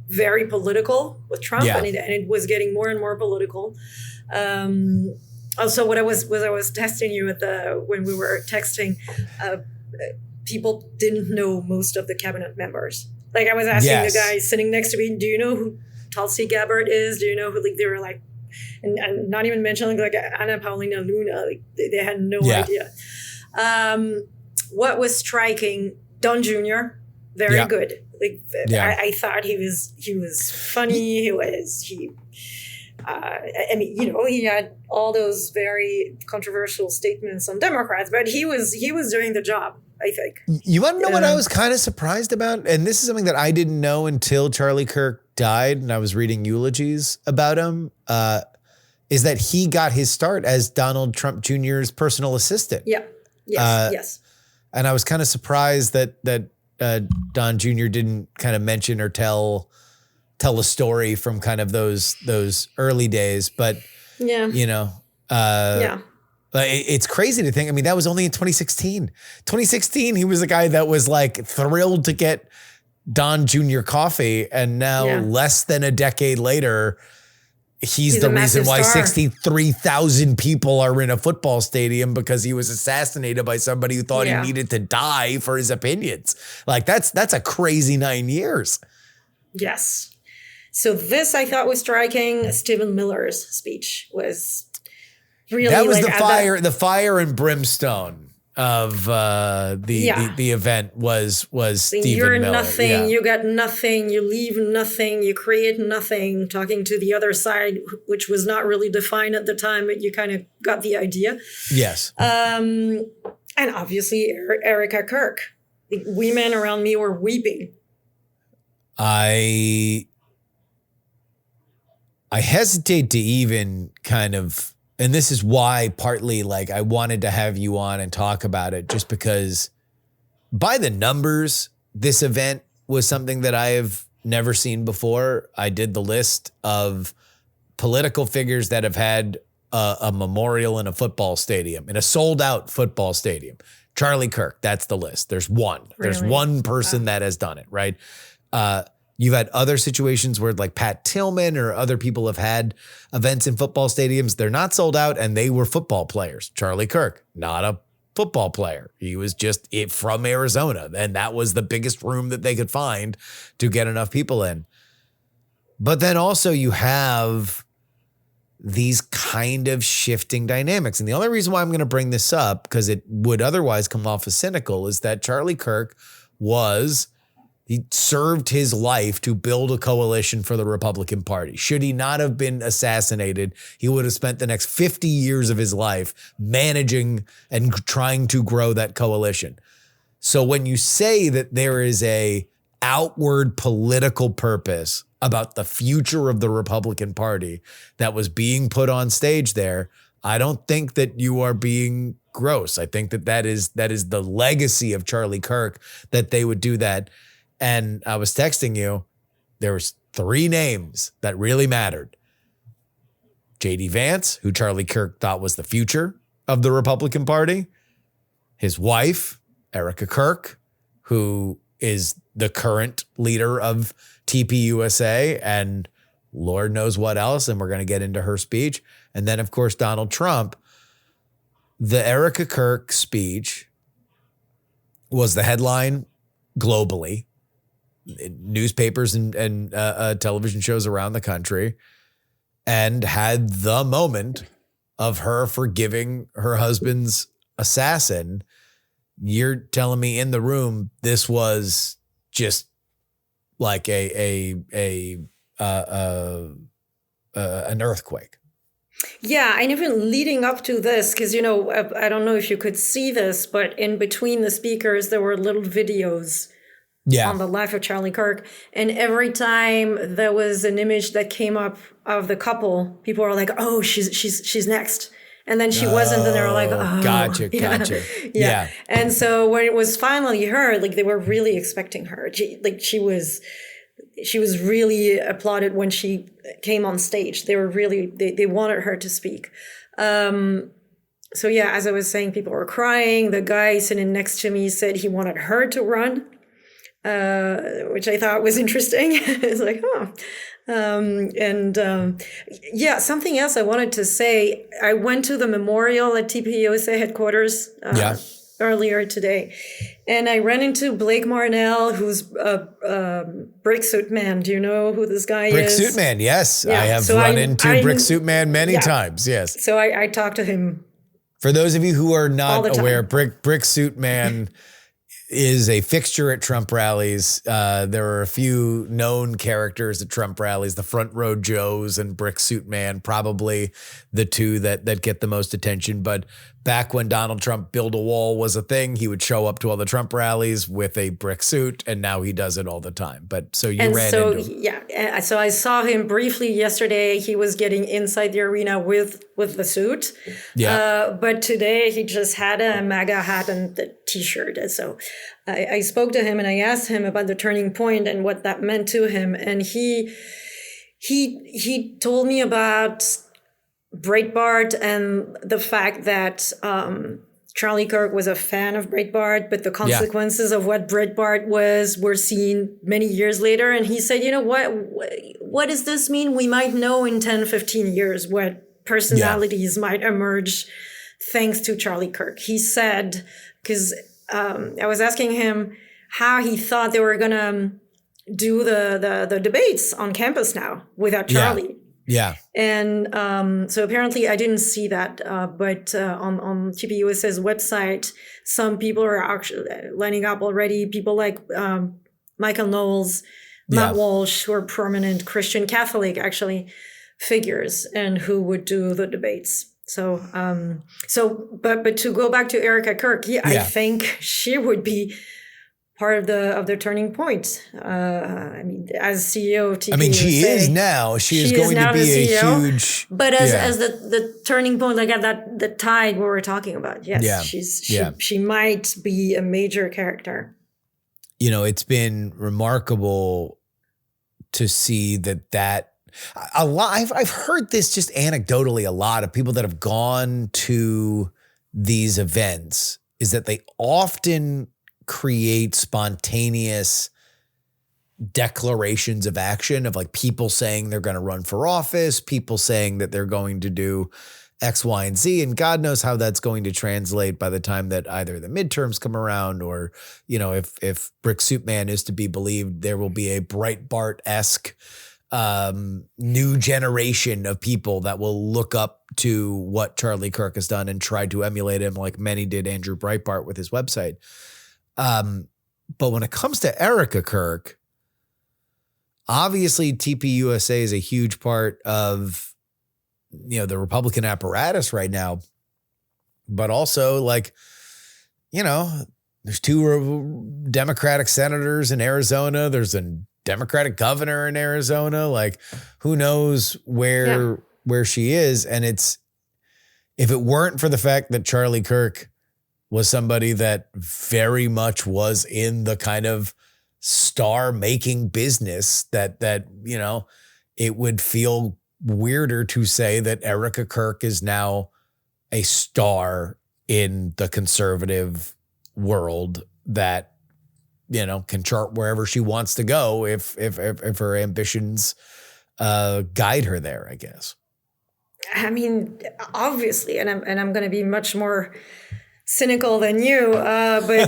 very political with Trump, and it was getting more and more political. Also, what I was testing you when we were texting, people didn't know most of the cabinet members. Like I was asking the guy sitting next to me, do you know who Tulsi Gabbard is? Do you know who, they were like, and not even mentioning like Anna Paulina Luna, like they had no idea. What was striking, Don Jr., very good. Like I thought he was funny. He had all those very controversial statements on Democrats, but he was doing the job, I think. You want to know what I was kind of surprised about? And this is something that I didn't know until Charlie Kirk died and I was reading eulogies about him, is that he got his start as Donald Trump Jr.'s personal assistant. Yeah. Yes. And I was kind of surprised that Don Jr. didn't kind of mention or tell a story from kind of those early days, but it's crazy to think. I mean, that was only in 2016. 2016, he was the guy that was like thrilled to get Don Jr. coffee, and now less than a decade later, he's the reason why 63,000 people are in a football stadium because he was assassinated by somebody who thought he needed to die for his opinions. Like that's a crazy 9 years. Yes. So this I thought was striking. Stephen Miller's speech was really that was the fire and brimstone of the event was Stephen Miller. You're nothing. You got nothing. You leave nothing. You create nothing. Talking to the other side, which was not really defined at the time, but you kind of got the idea. Yes. And obviously Erica Kirk. The women around me were weeping. I hesitate to even kind of, and this is why partly like I wanted to have you on and talk about it, just because by the numbers, this event was something that I have never seen before. I did the list of political figures that have had a memorial in a football stadium, in a sold out football stadium. Charlie Kirk, that's the list. There's one. Really? There's one person that has done it, right? You've had other situations where like Pat Tillman or other people have had events in football stadiums. They're not sold out and they were football players. Charlie Kirk, not a football player. He was just from Arizona. And that was the biggest room that they could find to get enough people in. But then also you have these kind of shifting dynamics. And the only reason why I'm going to bring this up, because it would otherwise come off as cynical, is that Charlie Kirk he served his life to build a coalition for the Republican Party. Should he not have been assassinated, he would have spent the next 50 years of his life managing and trying to grow that coalition. So when you say that there is a outward political purpose about the future of the Republican Party that was being put on stage there, I don't think that you are being gross. I think that is the legacy of Charlie Kirk, that they would do that. And I was texting you, there was 3 names that really mattered. J.D. Vance, who Charlie Kirk thought was the future of the Republican Party. His wife, Erica Kirk, who is the current leader of TPUSA and Lord knows what else. And we're going to get into her speech. And then, of course, Donald Trump. The Erica Kirk speech was the headline globally. Newspapers and television shows around the country, and had the moment of her forgiving her husband's assassin. You're telling me in the room this was just like a an earthquake. Yeah, and even leading up to this, because, you know, I don't know if you could see this, but in between the speakers, there were little videos on the life of Charlie Kirk. And every time there was an image that came up of the couple, people were like, oh, she's next. And then she wasn't, and they were like, oh. Gotcha. Yeah. And so when it was finally her, like, they were really expecting her. She was really applauded when she came on stage. They were really, they wanted her to speak. So yeah, as I was saying, people were crying. The guy sitting next to me said he wanted her to run, which I thought was interesting. It's like, oh. Yeah, something else I wanted to say. I went to the memorial at TPUSA headquarters earlier today, and I ran into Blake Marnell, who's a Brick Suit Man. Do you know who this guy Brick is? Suit Man, yes. Yeah. I have run into Brick Suit Man many times, yes. So I talked to him. For those of you who are not aware, Brick Suit Man is a fixture at Trump rallies. There are a few known characters at Trump rallies, the Front Row Joes and Brick Suit Man, probably the two that get the most attention. But back when Donald Trump build a wall was a thing, he would show up to all the Trump rallies with a brick suit, and now he does it all the time. But so you ran into him. Yeah. So I saw him briefly yesterday. He was getting inside the arena with the suit. Yeah. But today he just had a MAGA hat and the t-shirt. And so I spoke to him and I asked him about the turning point and what that meant to him. And he told me about Breitbart and the fact that Charlie Kirk was a fan of Breitbart, but the consequences of what Breitbart were seen many years later. And he said, you know, what does this mean? We might know in 10, 15 years what personalities might emerge thanks to Charlie Kirk. He said, because I was asking him how he thought they were going to do the debates on campus now without Charlie. Yeah. And so apparently I didn't see that, but on TPUSA's website, some people are actually lining up already. People like Michael Knowles, Matt Walsh, who are prominent Christian Catholic actually figures and who would do the debates. So but to go back to Erica Kirk, I think she would be part of the turning point. I mean, as CEO of TPUSA. I mean, she is now. She is going to be a huge. But as the turning point, like at the tide we were talking about, she might be a major character. You know, it's been remarkable to see that a lot. I've heard this just anecdotally a lot of people that have gone to these events is that they often create spontaneous declarations of action of like people saying they're going to run for office, people saying that they're going to do X, Y, and Z. And God knows how that's going to translate by the time that either the midterms come around or, you know, if Brick Suit Man is to be believed, there will be a Breitbart-esque new generation of people that will look up to what Charlie Kirk has done and try to emulate him like many did Andrew Breitbart with his website. But when it comes to Erica Kirk, obviously TPUSA is a huge part of, you know, the Republican apparatus right now, but also like, you know, there's two Democratic senators in Arizona. There's a Democratic governor in Arizona. Like, who knows where she is. And if it weren't for the fact that Charlie Kirk was somebody that very much was in the kind of star making business that, you know, it would feel weirder to say that Erica Kirk is now a star in the conservative world that, you know, can chart wherever she wants to go if her ambitions guide her there, I guess. I mean, obviously, and I'm going to be much more cynical than you, but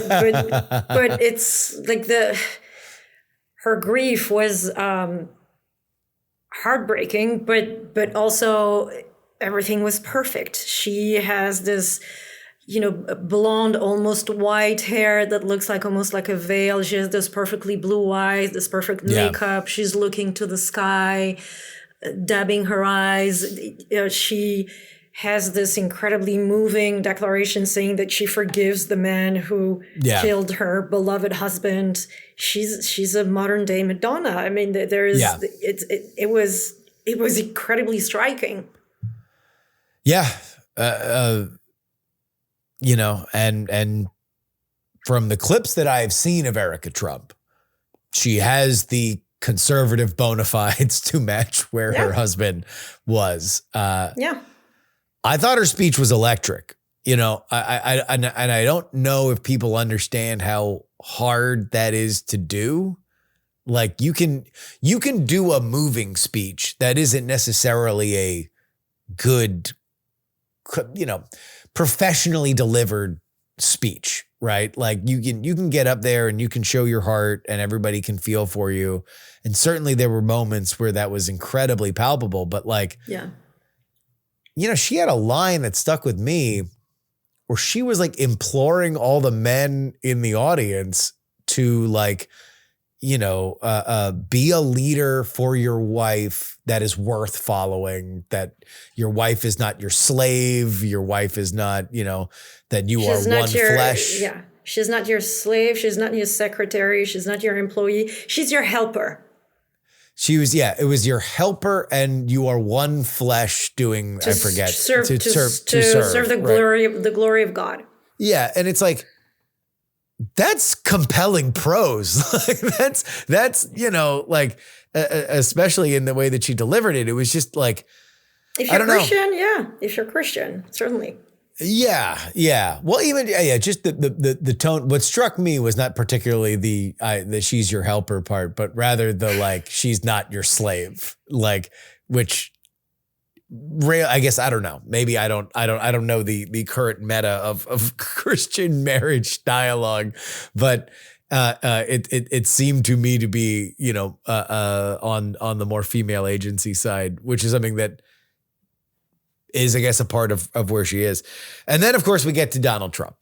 it's like her grief was heartbreaking, but also everything was perfect. She has this, you know, blonde, almost white hair that looks like almost like a veil. She has this perfectly blue eyes, this perfect makeup. She's looking to the sky. dabbing her eyes. She has this incredibly moving declaration saying that she forgives the man who killed her beloved husband. She's a modern day Madonna. I mean, it was incredibly striking. Yeah. And from the clips that I've seen of Erica Trump, she has the conservative bona fides to match where her husband was. I thought her speech was electric. I don't know if people understand how hard that is to do. Like you can do a moving speech that isn't necessarily a good, professionally delivered speech, right? Like you can get up there and you can show your heart and everybody can feel for you. And certainly there were moments where that was incredibly palpable, but she had a line that stuck with me where she was like imploring all the men in the audience to be a leader for your wife that is worth following, that your wife is not your slave. Your wife is not, that you are one flesh. Yeah. She's not your slave. She's not your secretary. She's not your employee. She's your helper. She was, it was your helper, and you are one flesh doing, to serve the glory of God. Yeah. And it's like, that's compelling prose. that's especially in the way that she delivered it. It was just like, if you're Christian, if you're Christian, certainly. Yeah. Well, even just the tone. What struck me was not particularly the she's your helper part, but rather the she's not your slave, which I guess I don't know. Maybe I don't know the current meta of Christian marriage dialogue, but it seemed to me to be on the more female agency side, which is something that is, I guess, a part of where she is. And then, of course, we get to Donald Trump.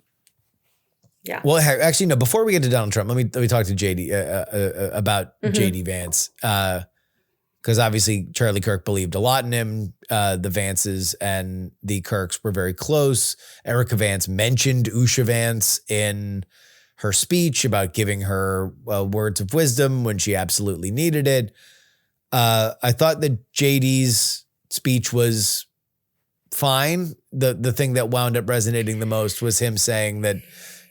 Yeah. Well, actually, no, before we get to Donald Trump, let me talk to JD about JD Vance. Because obviously Charlie Kirk believed a lot in him. The Vances and the Kirks were very close. Erica Vance mentioned Usha Vance in her speech about giving her words of wisdom when she absolutely needed it. I thought that JD's speech was fine. The thing that wound up resonating the most was him saying that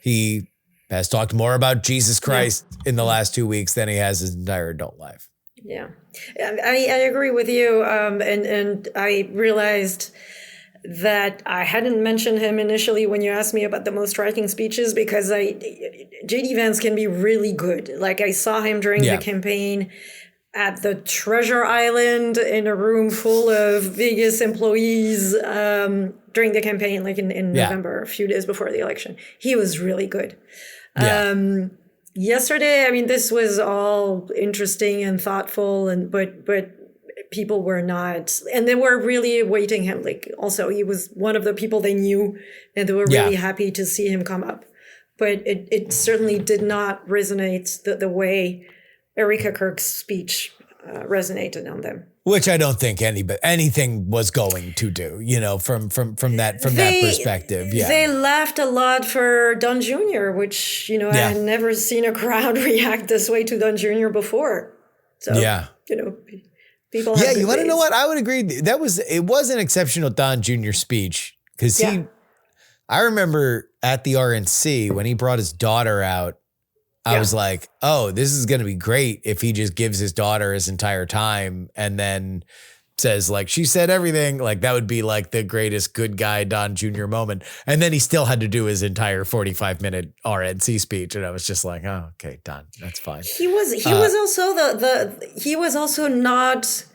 he has talked more about Jesus Christ in the last 2 weeks than he has his entire adult life. Yeah, I agree with you. And I realized that I hadn't mentioned him initially when you asked me about the most striking speeches, because JD Vance can be really good. Like, I saw him during the campaign at the Treasure Island in a room full of Vegas employees during the campaign, like in November, a few days before the election. He was really good. Yesterday, I mean, this was all interesting and thoughtful, but people were not, and they were really awaiting him. Like, also, he was one of the people they knew, and they were really happy to see him come up. But it certainly did not resonate the way Erica Kirk's speech resonated on them. Which I don't think anything was going to do, from that perspective. Yeah. They laughed a lot for Don Jr., which, I had never seen a crowd react this way to Don Jr. before. So, people have you want to know what? I would agree. It was an exceptional Don Jr. speech, because I remember at the RNC when he brought his daughter out, I was like, oh, this is going to be great if he just gives his daughter his entire time and then says, she said everything. Like, that would be like the greatest good guy Don Jr. moment. And then he still had to do his entire 45-minute RNC speech. And I was just like, oh, okay, Don, that's fine. He was he was also not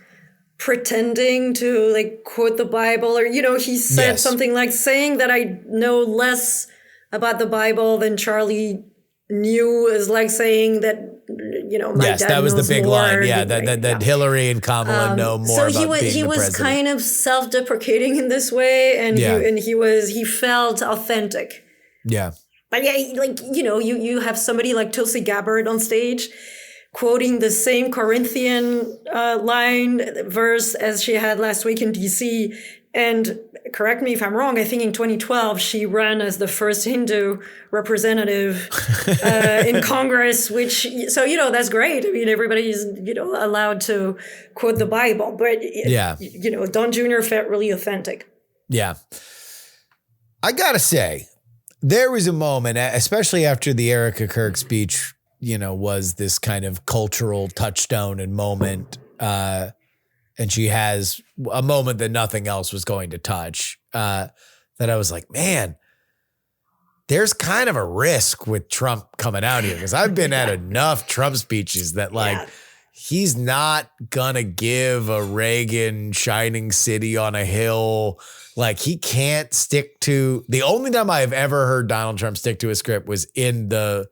pretending to quote the Bible, or, he said something like, saying that I know less about the Bible than Charlie knew is like saying that, my dad that was knows the big more. line. That Hillary and Kamala know more about being the president. So he was kind of self-deprecating in this way, and he felt authentic. Yeah. But you have somebody like Tulsi Gabbard on stage quoting the same Corinthian verse as she had last week in DC. And correct me if I'm wrong, I think in 2012, she ran as the first Hindu representative in Congress, so, that's great. I mean, everybody is, allowed to quote the Bible, but, Don Jr. felt really authentic. Yeah. I gotta say, there was a moment, especially after the Erica Kirk speech, was this kind of cultural touchstone and moment. And she has a moment that nothing else was going to touch, that I was like, man, there's kind of a risk with Trump coming out here, because I've been at enough Trump speeches that he's not gonna give a Reagan shining city on a hill. Like, he can't stick to, the only time I've ever heard Donald Trump stick to a script was in the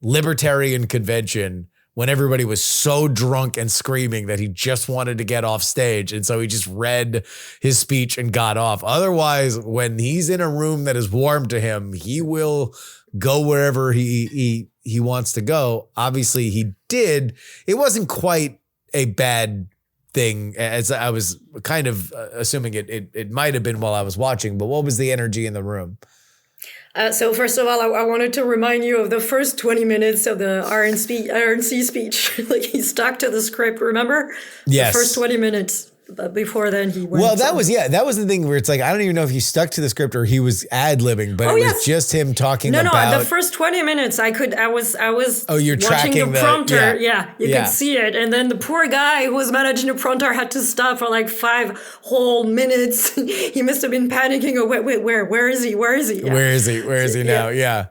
Libertarian Convention, when everybody was so drunk and screaming that he just wanted to get off stage. And so he just read his speech and got off. Otherwise, when he's in a room that is warm to him, he will go wherever he wants to go. Obviously, he did. It wasn't quite a bad thing, as I was kind of assuming it might have been while I was watching. But what was the energy in the room? So first of all, I wanted to remind you of the first 20 minutes of the RNC speech. Like, he stuck to the script, remember? Yes. The first 20 minutes. But before then, he went. Well, that was the thing where it's like, I don't even know if he stuck to the script or he was ad-libbing, but it was just him talking about. No, the first 20 minutes, I was you're watching tracking the prompter. You Yeah. could see it. And then the poor guy who was managing the prompter had to stop for like 5 whole minutes. He must have been panicking. Oh, wait, where is he? Yeah. Where is he now? Yeah.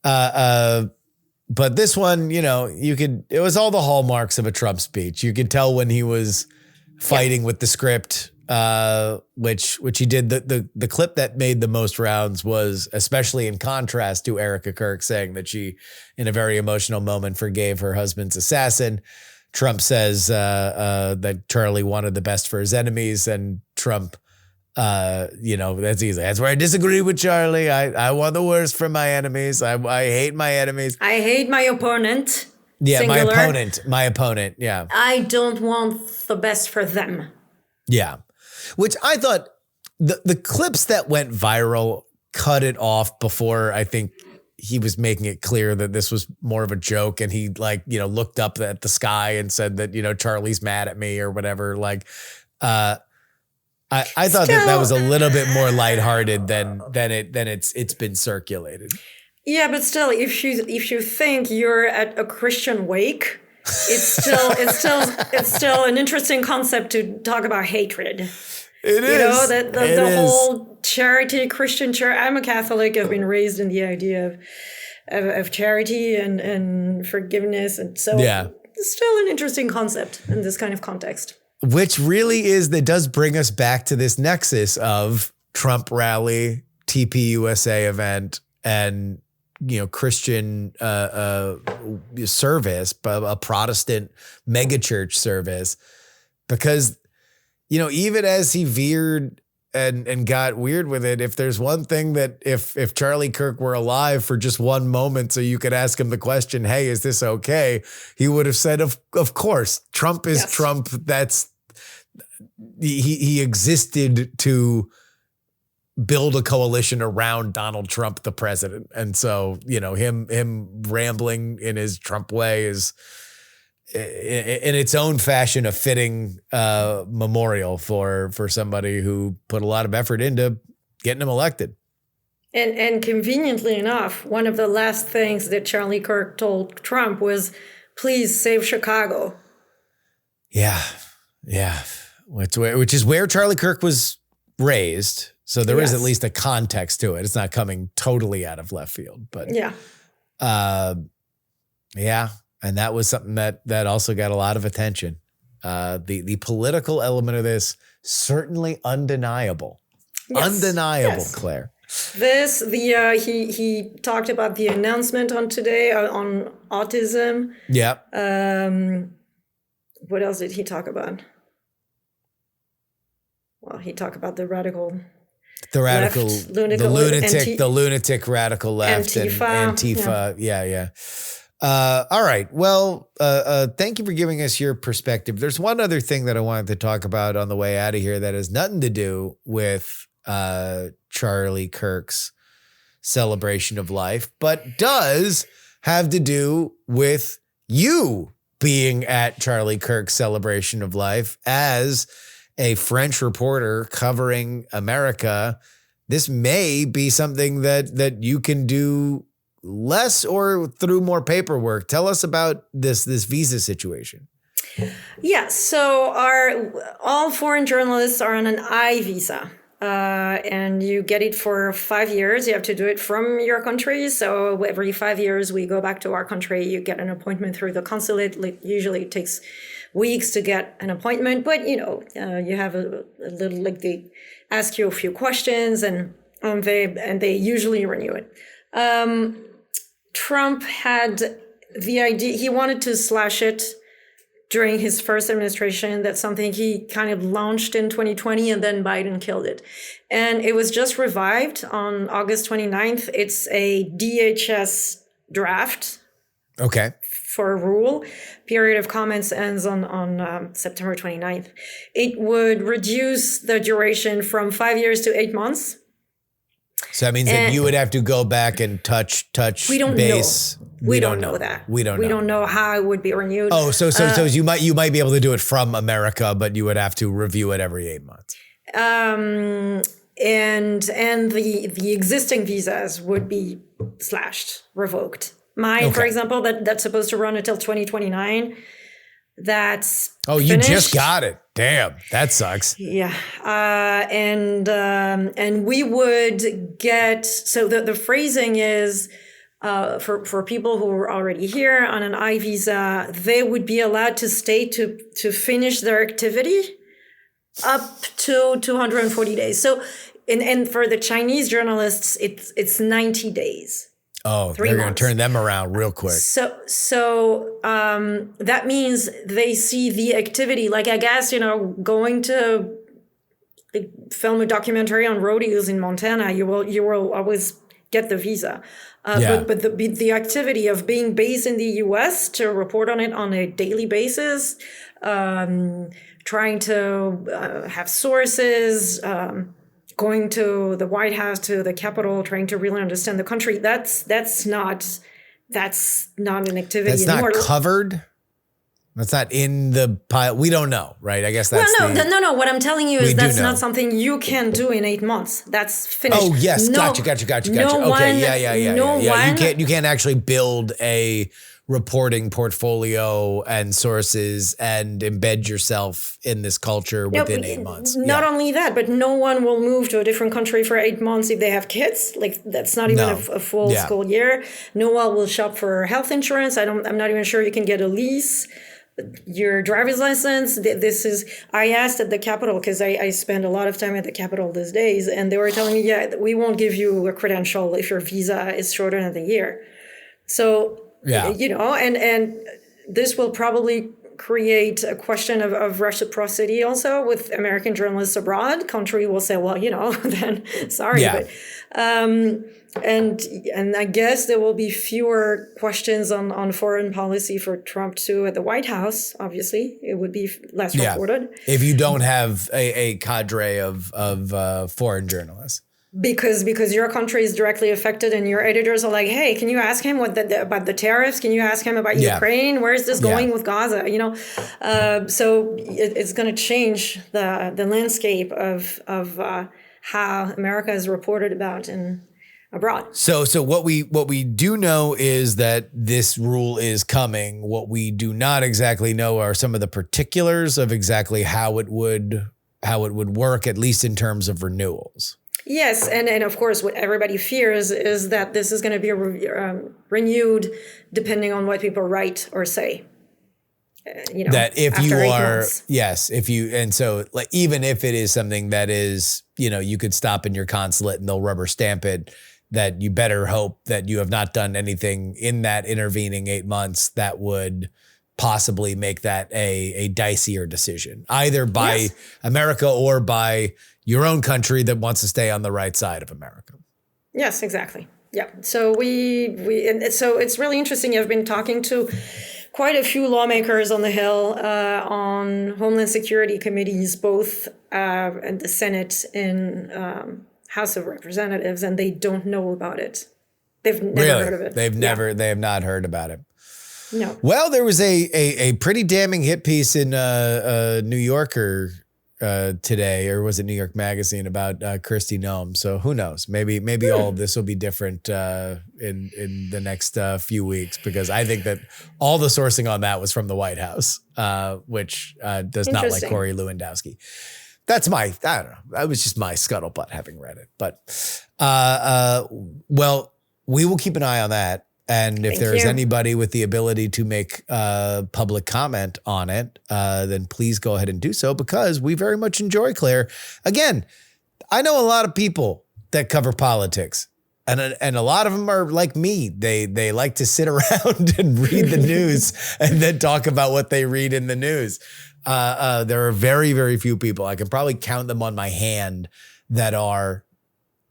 But this one, it was all the hallmarks of a Trump speech. You could tell when he was fighting with the script, which he did. The clip that made the most rounds was, especially in contrast to Erica Kirk saying that she, in a very emotional moment, forgave her husband's assassin. Trump says that Charlie wanted the best for his enemies, and Trump, that's easy. That's where I disagree with Charlie. I want the worst for my enemies. I hate my enemies. I hate my opponent. Yeah, Singular. my opponent. Yeah. I don't want the best for them. Yeah. Which I thought the clips that went viral cut it off before I think he was making it clear that this was more of a joke. And he looked up at the sky and said that, Charlie's mad at me or whatever. Like, I thought that was a little bit more lighthearted than it's been circulated. Yeah, but still, if you think you're at a Christian wake, it's still an interesting concept to talk about hatred. It is. The whole charity, Christian charity. I'm a Catholic. I've been raised in the idea of charity and forgiveness, and so it's still an interesting concept in this kind of context. Which really that does bring us back to this nexus of Trump rally, TPUSA event, and Christian service, a Protestant megachurch service, because even as he veered and got weird with it, if there's one thing that if Charlie Kirk were alive for just one moment, so you could ask him the question, hey, is this okay? He would have said, of course, Trump is Trump. That's he existed to build a coalition around Donald Trump, the president. And so, him rambling in his Trump way is in its own fashion a fitting memorial for somebody who put a lot of effort into getting him elected. And conveniently enough, one of the last things that Charlie Kirk told Trump was, please save Chicago. Yeah. Which is where Charlie Kirk was raised. So there is at least a context to it. It's not coming totally out of left field, but and that was something that also got a lot of attention. The political element of this, certainly undeniable. Claire. He talked about the announcement on today on autism. Yeah. What else did he talk about? Well, he talked about the lunatic radical left, Antifa. and Antifa. Yeah. All right. Well, thank you for giving us your perspective. There's one other thing that I wanted to talk about on the way out of here that has nothing to do with Charlie Kirk's celebration of life, but does have to do with you being at Charlie Kirk's celebration of life as a French reporter covering America. This may be something that you can do less or through more paperwork. Tell us about this visa situation. Yeah, so all foreign journalists are on an I visa. And you get it for 5 years. You have to do it from your country. So every 5 years, we go back to our country. You get an appointment through the consulate. Usually it takes weeks to get an appointment, but you have a little, like, they ask you a few questions and they usually renew it. Trump had the idea, he wanted to slash it during his first administration. That's something he kind of launched in 2020, and then Biden killed it. And it was just revived on August 29th. It's a DHS draft. Okay. For a rule. Period of comments ends on September 29th. It would reduce the duration from 5 years to 8 months. So that means that you would have to go back and touch we don't base. Know. We don't know that. We don't know how it would be renewed. Oh, so you might be able to do it from America, but you would have to review it every 8 months. And the existing visas would be slashed, revoked. Mine, for example, that's supposed to run until 2029. That's you finished. Just got it. Damn, that sucks. Yeah, and we would get, so the phrasing is for people who are already here on an I visa, they would be allowed to stay to finish their activity up to 240 days. So, and for the Chinese journalists, it's 90 days. Oh, they're going to turn them around real quick. So that means they see the activity, like, I guess, going to film a documentary on rodeos in Montana, you will always get the visa. But the activity of being based in the US to report on it on a daily basis, trying to have sources, going to the White House, to the Capitol, trying to really understand the country. That's not an activity anymore. That's not covered. That's not in the pile. We don't know, right? I guess that's no. What I'm telling you is that's not something you can do in 8 months. That's finished. Oh yes, gotcha. Okay, you can't actually build a reporting portfolio and sources and embed yourself in this culture within 8 months. Not only that, but no one will move to a different country for 8 months if they have kids. Like, that's not even a full school year. No one will shop for health insurance. I'm not even sure you can get a lease. Your driver's license. I asked at the Capitol, because I spend a lot of time at the Capitol these days, and they were telling me, we won't give you a credential if your visa is shorter than a year. So, and this will probably create a question of reciprocity also with American journalists abroad. Country will say, then sorry. Yeah. But, and I guess there will be fewer questions on foreign policy for Trump too at the White House. Obviously, it would be less reported. If you don't have a cadre of foreign journalists. Because your country is directly affected, and your editors are like, hey, can you ask him about the tariffs? Can you ask him about Ukraine? Where is this going with Gaza? So it's going to change the landscape of how America is reported about and abroad. So what we do know is that this rule is coming. What we do not exactly know are some of the particulars of exactly how it would work, at least in terms of renewals. Yes, and of course, what everybody fears is that this is going to be renewed depending on what people write or say. That if you are, and so like, even if it is something that is, you could stop in your consulate and they'll rubber stamp it, that you better hope that you have not done anything in that intervening 8 months that would possibly make that a dicier decision, either by America or by your own country that wants to stay on the right side of America. Yes, exactly. Yeah. So so it's really interesting. I've been talking to quite a few lawmakers on the Hill on Homeland Security committees, both in the Senate and House of Representatives, and they don't know about it. They've never heard of it. They have not heard about it. No. Well, there was a pretty damning hit piece in New Yorker today, or was it New York Magazine, about Kristi Noem. So who knows? Maybe all of this will be different in the next few weeks, because I think that all the sourcing on that was from the White House, which does not like Corey Lewandowski. That's I don't know. That was just my scuttlebutt having read it. But well, we will keep an eye on that. And if there is anybody with the ability to make public comment on it, then please go ahead and do so, because we very much enjoy Claire. Again, I know a lot of people that cover politics, and a lot of them are like me. They like to sit around and read the news and then talk about what they read in the news. There are very, very few people. I can probably count them on my hand that are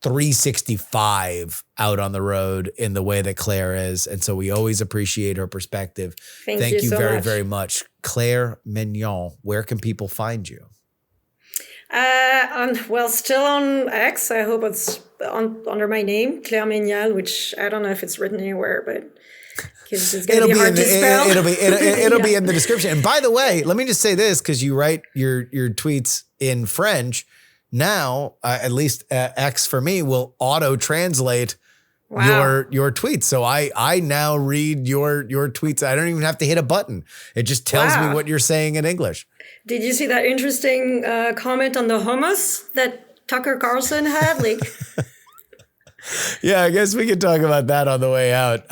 365 out on the road in the way that Claire is. And so we always appreciate her perspective. Thank you so very, very much. Claire Meynial, where can people find you? Still on X. I hope it's under my name, Claire Meynial, which I don't know if it's written anywhere, but it's going to be hard to spell. It'll be in the description. And by the way, let me just say this, because you write your tweets in French. Now, at least X for me will auto translate your tweets. So I now read your tweets. I don't even have to hit a button. It just tells me what you're saying in English. Did you see that interesting comment on the hummus that Tucker Carlson had? Yeah, I guess we could talk about that on the way out.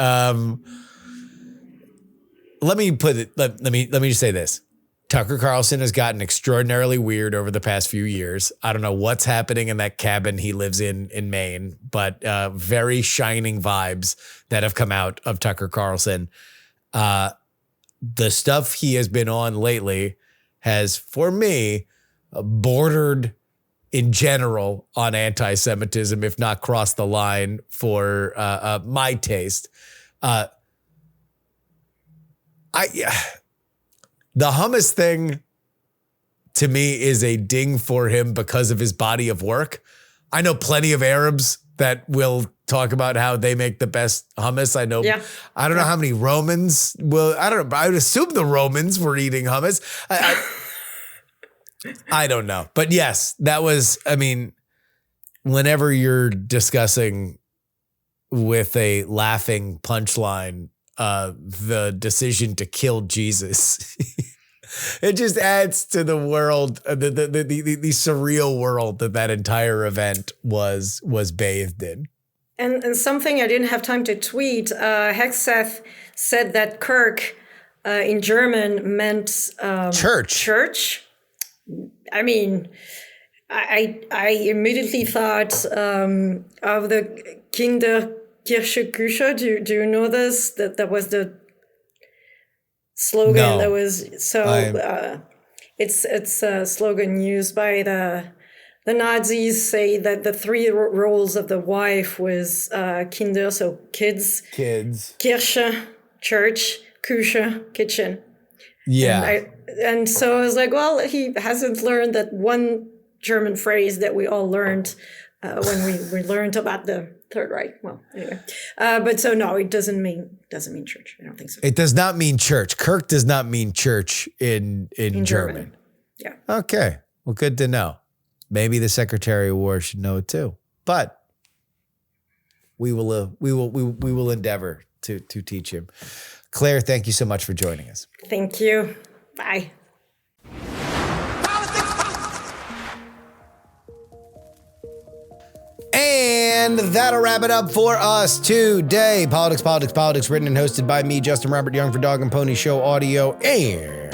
Let me just say this. Tucker Carlson has gotten extraordinarily weird over the past few years. I don't know what's happening in that cabin he lives in Maine, but very shining vibes that have come out of Tucker Carlson. The stuff he has been on lately has, for me, bordered in general on anti-Semitism, if not crossed the line for my taste. The hummus thing, to me, is a ding for him because of his body of work. I know plenty of Arabs that will talk about how they make the best hummus. I know. Yeah. I don't know how many Romans will. I don't know. I would assume the Romans were eating hummus. I don't know. But yes, that was, I mean, whenever you're discussing with a laughing punchline the decision to kill Jesus, it just adds to the world, the surreal world that entire event was bathed in. And something I didn't have time to tweet. Hexeth said that Kirk in German meant church. I mean, I immediately thought of the Kinderkirche Küche. Do you know this? That was the slogan. No. That was it's a slogan used by the Nazis. Say that the three roles of the wife was Kinder, so kids, Kirche, church, Küche, kitchen. Yeah. And so I was like, well, he hasn't learned that one German phrase that we all learned when we learned about the Third Reich. Well, anyway. But so no, it doesn't mean church. I don't think so. It does not mean church. Kirk does not mean church in German. Yeah. Okay. Well, good to know. Maybe the Secretary of War should know it too. But we will endeavor to teach him. Claire, thank you so much for joining us. Thank you. Bye. And that'll wrap it up for us today. Politics, written and hosted by me, Justin Robert Young, for Dog and Pony Show Audio in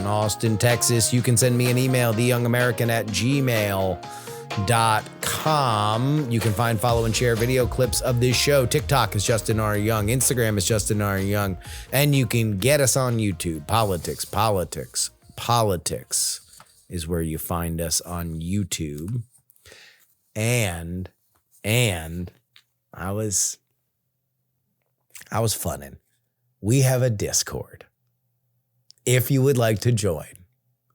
Austin, Texas. You can send me an email, theyoungamerican@gmail.com. You can find, follow, and share video clips of this show. TikTok is Justin R. Young. Instagram is Justin R. Young. And you can get us on YouTube. Politics is where you find us on YouTube. And I was funning. We have a Discord. If you would like to join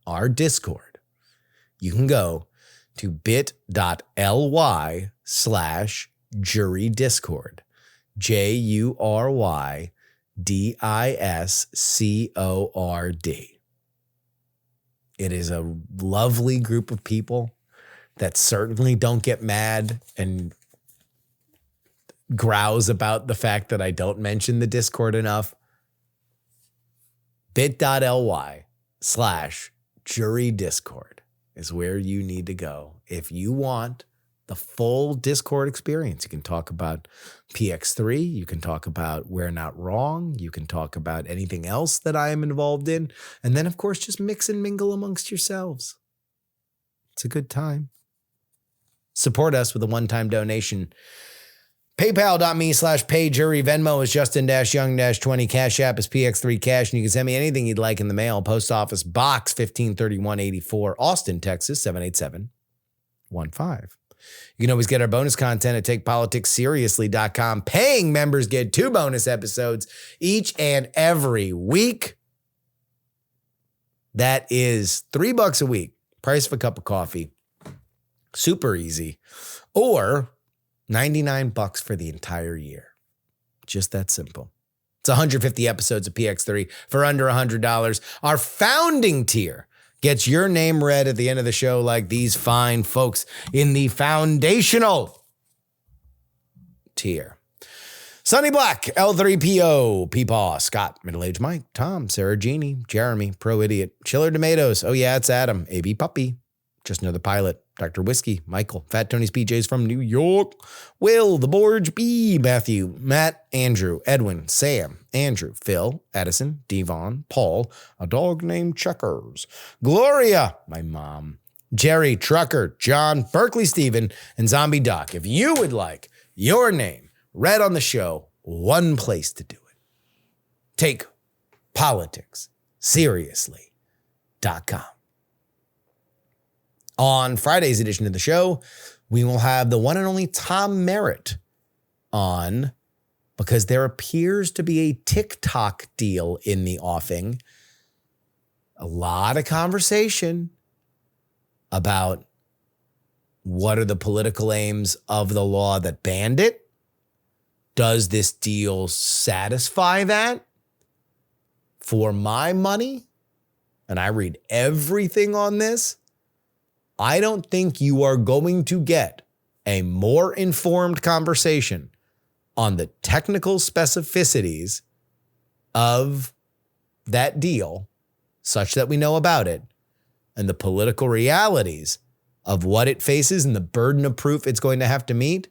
our Discord, you can go to bit.ly/jurydiscord. JURYDISCORD. It is a lovely group of people that certainly don't get mad and grouse about the fact that I don't mention the Discord enough. bit.ly/jurydiscord is where you need to go if you want the full Discord experience. You can talk about PX3. You can talk about We're Not Wrong. You can talk about anything else that I am involved in. And then, of course, just mix and mingle amongst yourselves. It's a good time. Support us with a one-time donation. PayPal.me/payjury. Venmo is Justin-Young-20. Cash App is PX3 Cash. And you can send me anything you'd like in the mail. Post Office Box 153184, Austin, Texas 78715. You can always get our bonus content at TakePoliticsSeriously.com. Paying members get 2 bonus episodes each and every week. That is $3 a week. Price of a cup of coffee. Super easy. Or $99 for the entire year. Just that simple. It's 150 episodes of PX3 for under $100. Our founding tier gets your name read at the end of the show like these fine folks in the foundational tier. Sonny Black, L3PO, Peepaw, Scott, Middle-Aged Mike, Tom, Sarah Jeannie, Jeremy, Pro Idiot, Chiller Tomatoes, oh yeah, it's Adam, AB Puppy, Just Another Pilot, Dr. Whiskey, Michael, Fat Tony's PJs from New York, Will, The Borge, B, Matthew, Matt, Andrew, Edwin, Sam, Andrew, Phil, Edison, Devon, Paul, a dog named Checkers, Gloria, my mom, Jerry, Trucker, John, Berkeley Stephen, and Zombie Doc. If you would like your name read on the show, one place to do it. Take politics seriously.com. On Friday's edition of the show, we will have the one and only Tom Merritt on because there appears to be a TikTok deal in the offing. A lot of conversation about what are the political aims of the law that banned it. Does this deal satisfy that? For my money, and I read everything on this, I don't think you are going to get a more informed conversation on the technical specificities of that deal, such that we know about it, and the political realities of what it faces and the burden of proof it's going to have to meet,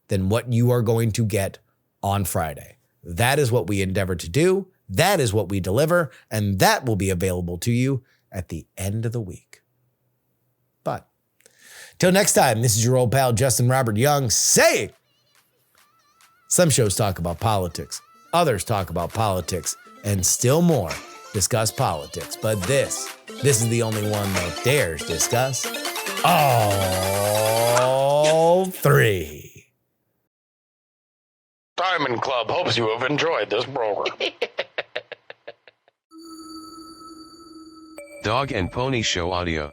than what you are going to get on Friday. That is what we endeavor to do. That is what we deliver, and that will be available to you at the end of the week. But till next time, this is your old pal, Justin Robert Young, saying some shows talk about politics, others talk about politics, and still more discuss politics. But this is the only one that dares discuss all three. Diamond Club hopes you have enjoyed this program. Dog and Pony Show audio.